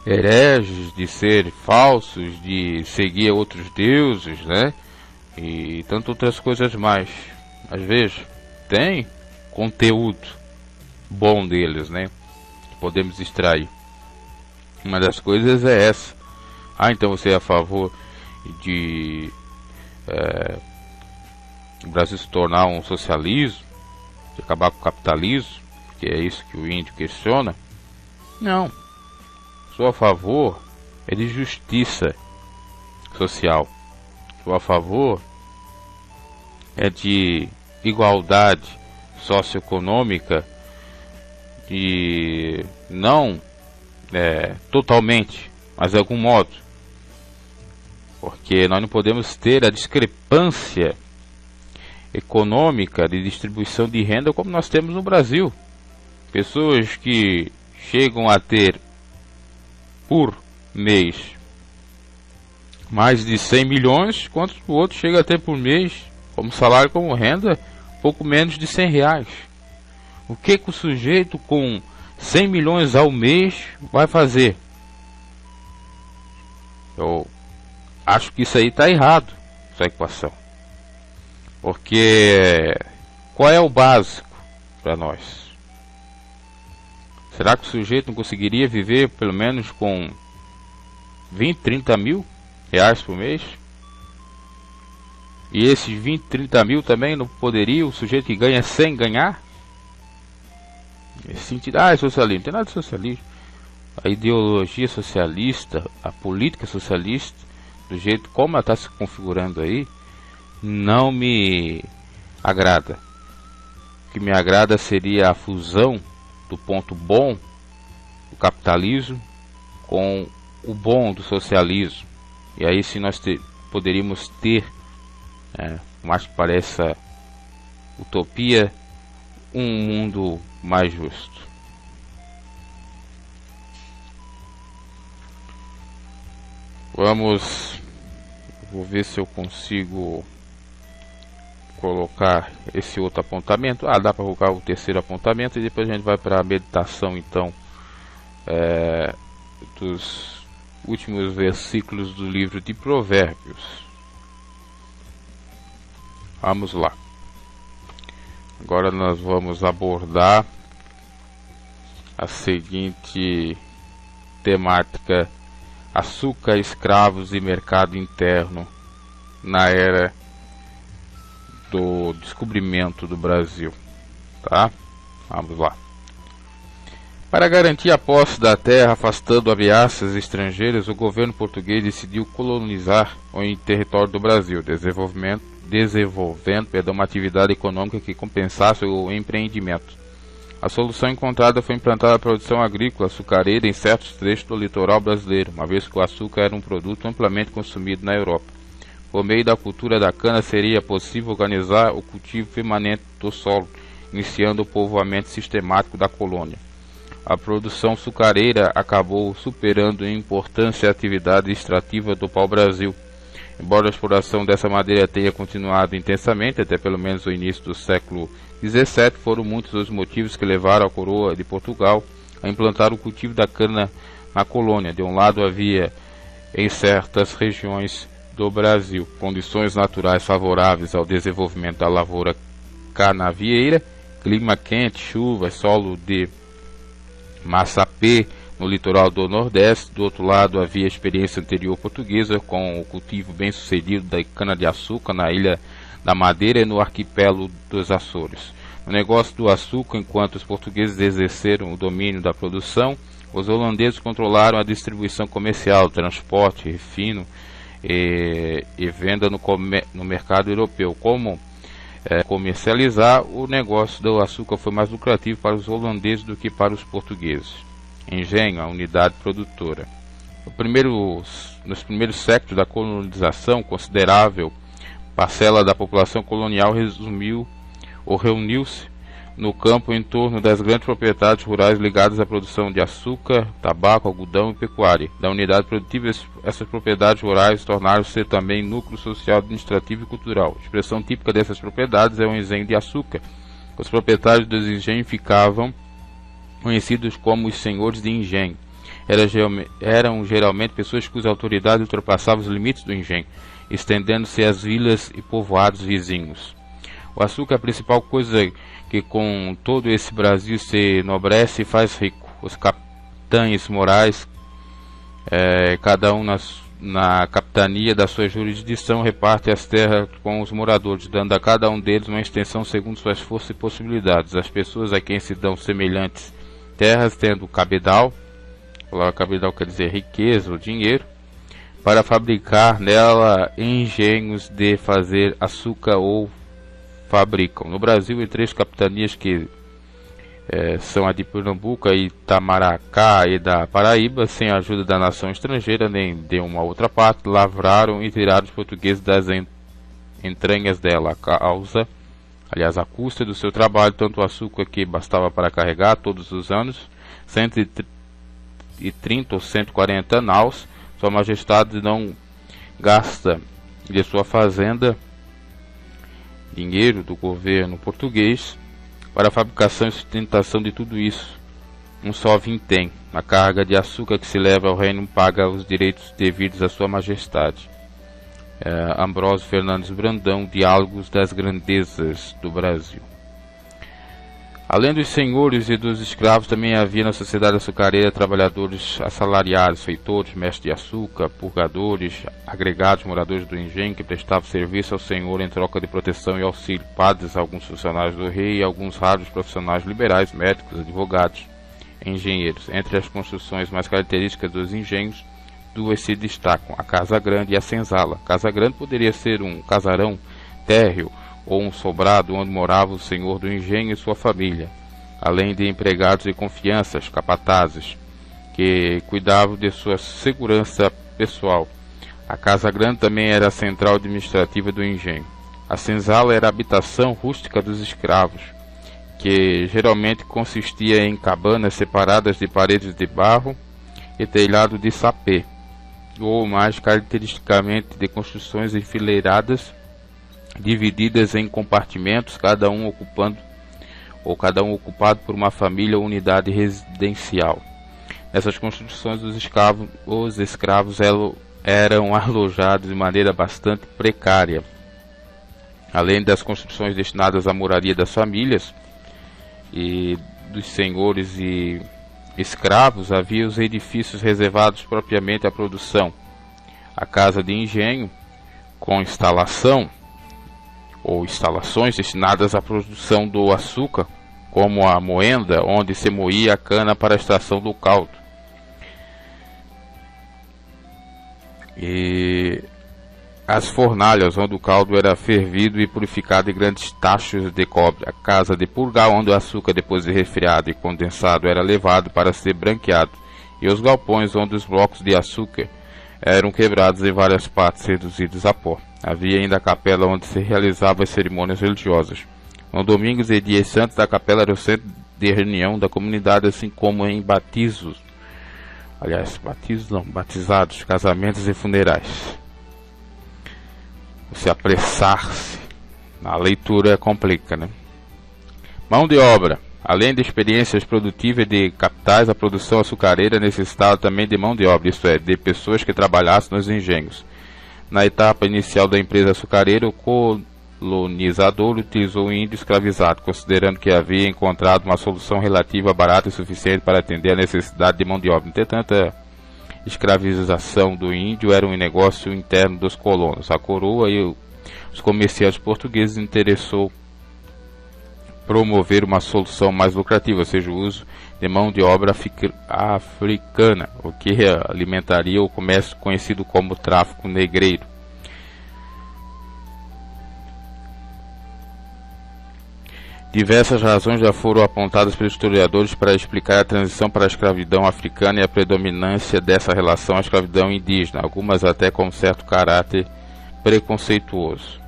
hereges, de ser falsos, de seguir outros deuses, né? E tantas outras coisas mais. Mas veja, tem conteúdo bom deles, né? Que podemos extrair. Uma das coisas é essa. Então você é a favor de o Brasil se tornar um socialismo, de acabar com o capitalismo, que é isso que o índio questiona? Não. Sou a favor de justiça social. Sou a favor de igualdade socioeconômica, e não totalmente, mas de algum modo, porque nós não podemos ter a discrepância econômica de distribuição de renda como nós temos no Brasil. Pessoas que chegam a ter por mês mais de 100 milhões, enquanto o outro chega a ter por mês, como salário, como renda, pouco menos de 100 reais. O que o sujeito com 100 milhões ao mês vai fazer? Eu acho que isso aí está errado, essa equação. Porque qual é o básico para nós? Será que o sujeito não conseguiria viver pelo menos com 20, 30 mil reais por mês? E esses 20, 30 mil também não poderia o sujeito que ganha 100 ganhar? Nesse sentido, é socialismo, não tem nada de socialismo. A ideologia socialista, a política socialista, do jeito como ela está se configurando aí, não me agrada. O que me agrada seria a fusão do ponto bom do capitalismo com o bom do socialismo. E aí sim nós poderíamos ter, mais que pareça utopia, um mundo mais justo. Vou ver se eu consigo colocar esse outro apontamento. Dá para colocar o terceiro apontamento e depois a gente vai para a meditação então dos últimos versículos do livro de Provérbios. Vamos lá. Agora nós vamos abordar a seguinte temática: açúcar, escravos e mercado interno na era do descobrimento do Brasil. Tá? Vamos lá. Para garantir a posse da terra, afastando ameaças estrangeiras, o governo português decidiu colonizar o território do Brasil, desenvolvendo uma atividade econômica que compensasse o empreendimento. A solução encontrada foi implantar a produção agrícola açucareira em certos trechos do litoral brasileiro, uma vez que o açúcar era um produto amplamente consumido na Europa. Por meio da cultura da cana, seria possível organizar o cultivo permanente do solo, iniciando o povoamento sistemático da colônia. A produção açucareira acabou superando em importância a atividade extrativa do pau-brasil. Embora a exploração dessa madeira tenha continuado intensamente até pelo menos o início do século XVII, foram muitos os motivos que levaram a coroa de Portugal a implantar o cultivo da cana na colônia. De um lado, havia em certas regiões do Brasil condições naturais favoráveis ao desenvolvimento da lavoura canavieira, clima quente, chuvas, solo de massapê no litoral do Nordeste. Do outro lado, havia a experiência anterior portuguesa com o cultivo bem sucedido da cana-de-açúcar na Ilha da Madeira e no arquipélago dos Açores. No negócio do açúcar, enquanto os portugueses exerceram o domínio da produção, os holandeses controlaram a distribuição comercial, transporte, refino e venda no mercado europeu. Como comercializar, o negócio do açúcar foi mais lucrativo para os holandeses do que para os portugueses. Engenho, a unidade produtora. Nos primeiros séculos da colonização, considerável parcela da população colonial reuniu-se no campo em torno das grandes propriedades rurais ligadas à produção de açúcar, tabaco, algodão e pecuária. Da unidade produtiva, essas propriedades rurais tornaram-se também núcleo social, administrativo e cultural. A expressão típica dessas propriedades é o engenho de açúcar. Os proprietários dos engenhos ficavam conhecidos como os senhores de engenho. Eram geralmente pessoas cuja autoridade ultrapassava os limites do engenho, estendendo-se às vilas e povoados vizinhos. O açúcar é a principal coisa que com todo esse Brasil se enobrece e faz rico. Os capitães morais, cada um na capitania da sua jurisdição, repartem as terras com os moradores, dando a cada um deles uma extensão segundo suas forças e possibilidades. As pessoas a quem se dão semelhantes terras, tendo cabedal, cabedal quer dizer riqueza ou dinheiro, para fabricar nela engenhos de fazer açúcar ou fabricam. No Brasil, em 3 capitanias que são a de Pernambuco, a Itamaracá e da Paraíba, sem a ajuda da nação estrangeira nem de uma outra parte, lavraram e tiraram os portugueses das entranhas dela, a custa do seu trabalho, tanto o açúcar que bastava para carregar todos os anos 130 ou 140 naus. Sua Majestade não gasta de sua fazenda dinheiro do governo português para a fabricação e sustentação de tudo isso. Um só vintém. A carga de açúcar que se leva ao reino paga os direitos devidos à Sua Majestade. Ambrósio Fernandes Brandão, Diálogos das Grandezas do Brasil. Além dos senhores e dos escravos, também havia na sociedade açucareira trabalhadores assalariados, feitores, mestres de açúcar, purgadores, agregados, moradores do engenho, que prestavam serviço ao senhor em troca de proteção e auxílio, padres, alguns funcionários do rei e alguns raros profissionais liberais, médicos, advogados, engenheiros. Entre as construções mais características dos engenhos, 2 se destacam: a Casa Grande e a Senzala. A Casa Grande poderia ser um casarão térreo ou um sobrado onde morava o senhor do engenho e sua família, além de empregados de confiança, capatazes, que cuidavam de sua segurança pessoal. A Casa Grande também era a central administrativa do engenho. A Senzala era a habitação rústica dos escravos, que geralmente consistia em cabanas separadas de paredes de barro e telhado de sapê, ou mais caracteristicamente de construções enfileiradas, divididas em compartimentos, cada um ocupado por uma família ou unidade residencial. Nessas construções, os escravos eram alojados de maneira bastante precária. Além das construções destinadas à moradia das famílias e dos senhores e escravos, havia os edifícios reservados propriamente à produção. A casa de engenho, com instalação ou instalações destinadas à produção do açúcar como a moenda, onde se moía a cana para a extração do caldo. E as fornalhas, onde o caldo era fervido e purificado em grandes tachos de cobre. A casa de purgar, onde o açúcar, depois de resfriado e condensado, era levado para ser branqueado. E os galpões, onde os blocos de açúcar eram quebrados em várias partes, reduzidos a pó. Havia ainda a capela onde se realizavam as cerimônias religiosas. No domingos e dias santos, a capela era o centro de reunião da comunidade, assim como em batizos. Aliás, batizos não, batizados, casamentos e funerais. Se apressar-se na leitura complica, né? Mão de obra. Além de experiências produtivas de capitais, a produção açucareira necessitava também de mão de obra, isto é, de pessoas que trabalhassem nos engenhos. Na etapa inicial da empresa açucareira, o colonizador utilizou o índio escravizado, considerando que havia encontrado uma solução relativa barata e suficiente para atender a necessidade de mão de obra. Entretanto, a escravização do índio era um negócio interno dos colonos. A coroa e os comerciantes portugueses interessou promover uma solução mais lucrativa, ou seja, o uso de mão de obra africana, o que alimentaria o comércio conhecido como tráfico negreiro. Diversas razões já foram apontadas pelos historiadores para explicar a transição para a escravidão africana e a predominância dessa relação à escravidão indígena, algumas até com certo caráter preconceituoso.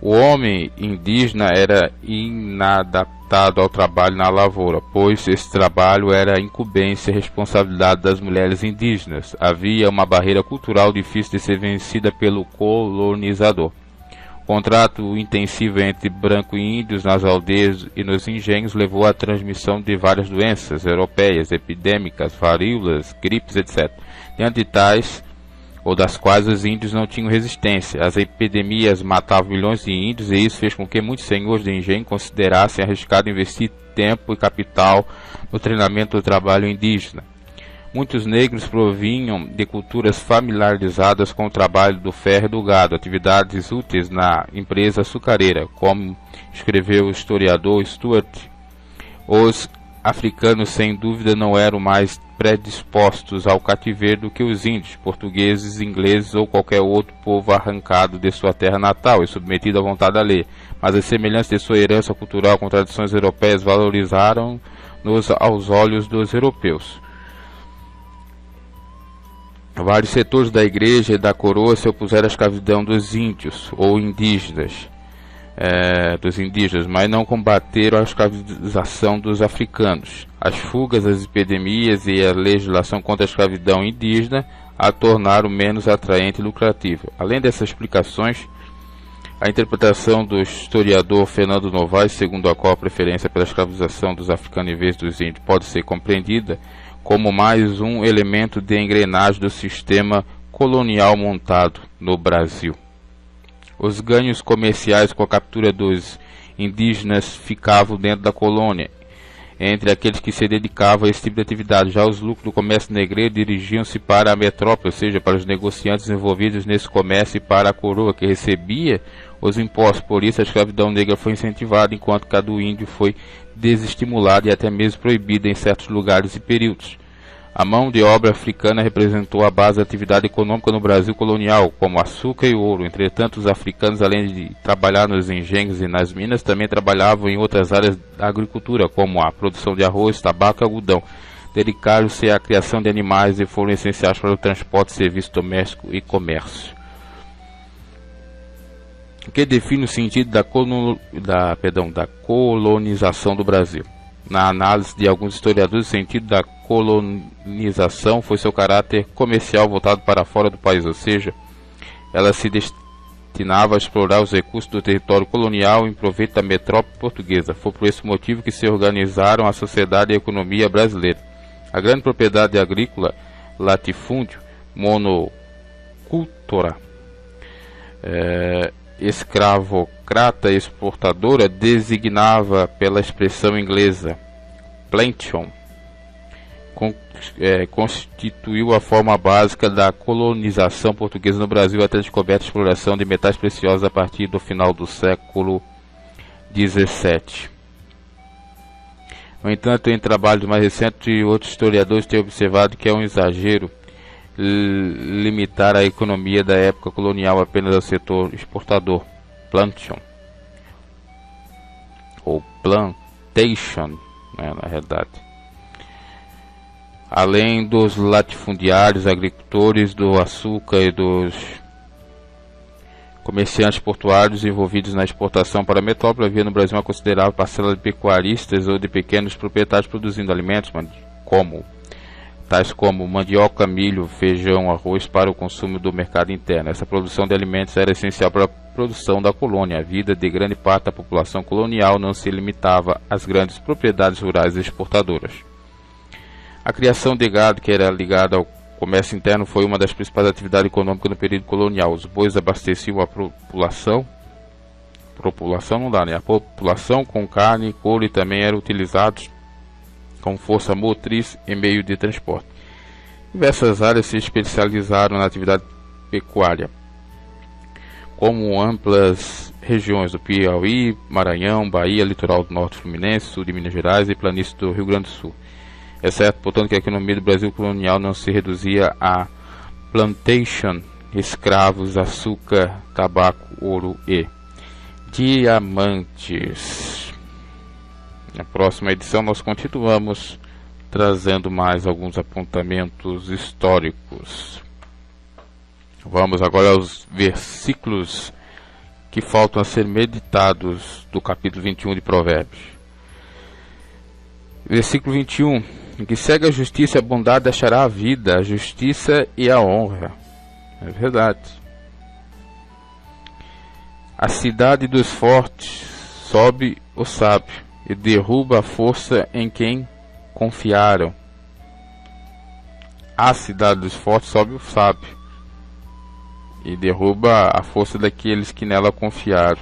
O homem indígena era inadaptado ao trabalho na lavoura, pois esse trabalho era incumbência e responsabilidade das mulheres indígenas. Havia uma barreira cultural difícil de ser vencida pelo colonizador. O contrato intensivo entre branco e índios nas aldeias e nos engenhos levou à transmissão de várias doenças europeias, epidêmicas, varíolas, gripes, etc. Diante de tais, ou das quais os índios não tinham resistência. As epidemias matavam milhões de índios e isso fez com que muitos senhores de engenho considerassem arriscado investir tempo e capital no treinamento do trabalho indígena. Muitos negros provinham de culturas familiarizadas com o trabalho do ferro e do gado, atividades úteis na empresa açucareira, como escreveu o historiador Stuart. Os africanos, sem dúvida, não eram mais predispostos ao cativeiro do que os índios, portugueses, ingleses ou qualquer outro povo arrancado de sua terra natal e submetido à vontade alheia, mas as semelhanças de sua herança cultural com tradições europeias valorizaram-nos aos olhos dos europeus. Vários setores da igreja e da coroa se opuseram à escravidão dos índios ou indígenas, mas não combateram a escravização dos africanos. As fugas, as epidemias e a legislação contra a escravidão indígena a tornaram menos atraente e lucrativa. Além dessas explicações, a interpretação do historiador Fernando Novaes, segundo a qual a preferência pela escravização dos africanos em vez dos índios pode ser compreendida como mais um elemento de engrenagem do sistema colonial montado no Brasil. Os ganhos comerciais com a captura dos indígenas ficavam dentro da colônia, entre aqueles que se dedicavam a esse tipo de atividade. Já os lucros do comércio negreiro dirigiam-se para a metrópole, ou seja, para os negociantes envolvidos nesse comércio e para a coroa, que recebia os impostos. Por isso a escravidão negra foi incentivada, enquanto que a do índio foi desestimulada e até mesmo proibida em certos lugares e períodos. A mão de obra africana representou a base da atividade econômica no Brasil colonial, como açúcar e ouro. Entretanto, os africanos, além de trabalhar nos engenhos e nas minas, também trabalhavam em outras áreas da agricultura, como a produção de arroz, tabaco e algodão. Dedicaram-se à criação de animais e foram essenciais para o transporte, serviço doméstico e comércio. O que define o sentido da colonização do Brasil? Na análise de alguns historiadores, o sentido da colonização foi seu caráter comercial voltado para fora do país, ou seja, ela se destinava a explorar os recursos do território colonial em proveito da metrópole portuguesa. Foi por esse motivo que se organizaram a sociedade e a economia brasileira. A grande propriedade agrícola, latifúndio, monocultura, escravocrata e exportadora designava pela expressão inglesa plantation, constituiu a forma básica da colonização portuguesa no Brasil até a descoberta e exploração de metais preciosos a partir do final do século XVII. No entanto, em trabalhos mais recentes, outros historiadores têm observado que é um exagero limitar a economia da época colonial apenas ao setor exportador, plantation, ou plantation, né, na realidade. Além dos latifundiários, agricultores do açúcar e dos comerciantes portuários envolvidos na exportação para a metrópole, havia no Brasil uma considerável parcela de pecuaristas ou de pequenos proprietários produzindo alimentos, tais como mandioca, milho, feijão, arroz para o consumo do mercado interno. Essa produção de alimentos era essencial para a produção da colônia. A vida de grande parte da população colonial não se limitava às grandes propriedades rurais exportadoras. A criação de gado, que era ligada ao comércio interno, foi uma das principais atividades econômicas no período colonial. Os bois abasteciam a população a população com carne e couro, e também eram utilizados como força motriz e meio de transporte. Diversas áreas se especializaram na atividade pecuária, como amplas regiões do Piauí, Maranhão, Bahia, litoral do norte fluminense, sul de Minas Gerais e planície do Rio Grande do Sul. É certo, portanto, que a economia do Brasil colonial não se reduzia a plantation, escravos, açúcar, tabaco, ouro e diamantes. Na próxima edição nós continuamos trazendo mais alguns apontamentos históricos. Vamos agora aos versículos que faltam a ser meditados do capítulo 21 de Provérbios. Versículo 21. Em que segue a justiça e a bondade achará a vida, a justiça e a honra. É verdade. A cidade dos fortes sobe o sábio e derruba a força em quem confiaram. A cidade dos fortes sobe o sábio e derruba a força daqueles que nela confiaram.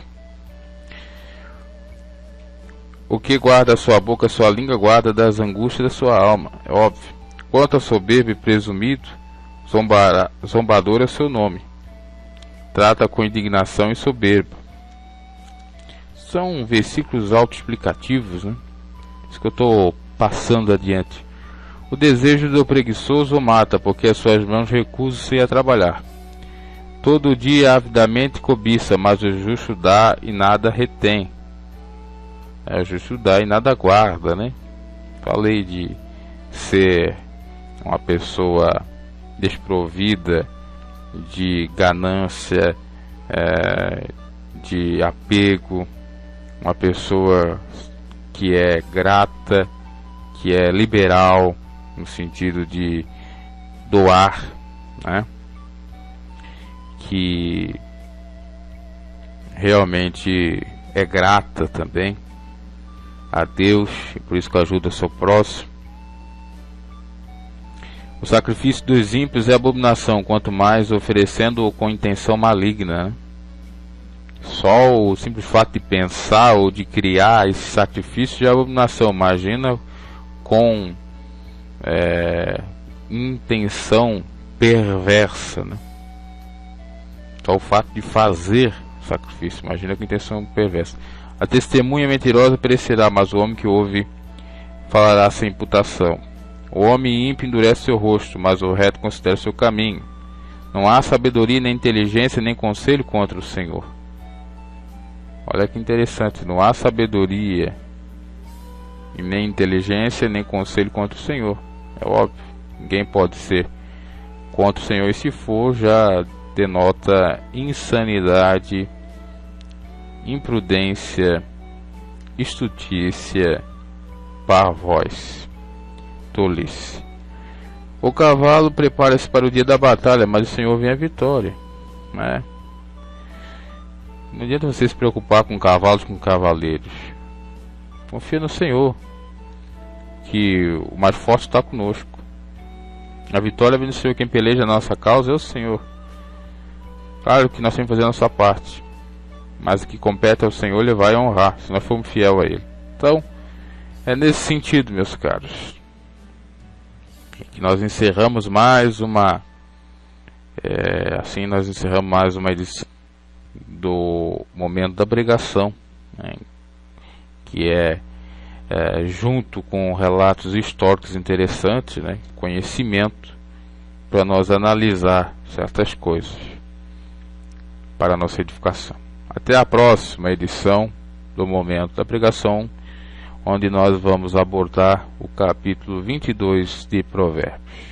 O que guarda a sua boca, a sua língua guarda das angústias da sua alma. É óbvio. Quanto ao soberbo e presumido, zombador é o seu nome. Trata com indignação e soberba. São versículos autoexplicativos, né? Isso que eu estou passando adiante. O desejo do preguiçoso o mata, porque as suas mãos recusam-se a trabalhar. Todo dia avidamente cobiça, mas o justo dá e nada retém. O justo dá e nada guarda, né? Falei de ser uma pessoa desprovida de ganância, de apego, uma pessoa que é grata, que é liberal, no sentido de doar, né? Que realmente é grata também a Deus, e por isso que ajuda o seu próximo. O sacrifício dos ímpios é abominação, quanto mais oferecendo-o com intenção maligna, né? Só o simples fato de pensar ou de criar esse sacrifício já é abominação. Imagina com intenção perversa, né? Só o fato de fazer o sacrifício, imagina com intenção perversa. A testemunha mentirosa perecerá, mas o homem que ouve falará sem imputação. O homem ímpio endurece seu rosto, mas o reto considera seu caminho. Não há sabedoria, nem inteligência, nem conselho contra o Senhor. Olha que interessante, não há sabedoria, e nem inteligência, nem conselho contra o Senhor. É óbvio, ninguém pode ser contra o Senhor, e se for, já denota insanidade, imprudência, estutícia, parvoíce, tolice. O cavalo prepara-se para o dia da batalha, mas o Senhor vem a vitória, né? Não adianta você se preocupar com cavalos, com cavaleiros. Confia no Senhor, que o mais forte está conosco. A vitória vem do Senhor. Quem peleja a nossa causa é o Senhor. Claro que nós temos que fazer a nossa parte, mas o que compete ao Senhor Ele vai honrar, se nós formos fiel a Ele. Então, é nesse sentido, meus caros, que nós encerramos mais uma nós encerramos mais uma edição do Momento da Pregação, né, que é junto com relatos históricos interessantes, né, conhecimento, para nós analisar certas coisas para a nossa edificação. Até a próxima edição do Momento da Pregação, onde nós vamos abordar o capítulo 22 de Provérbios.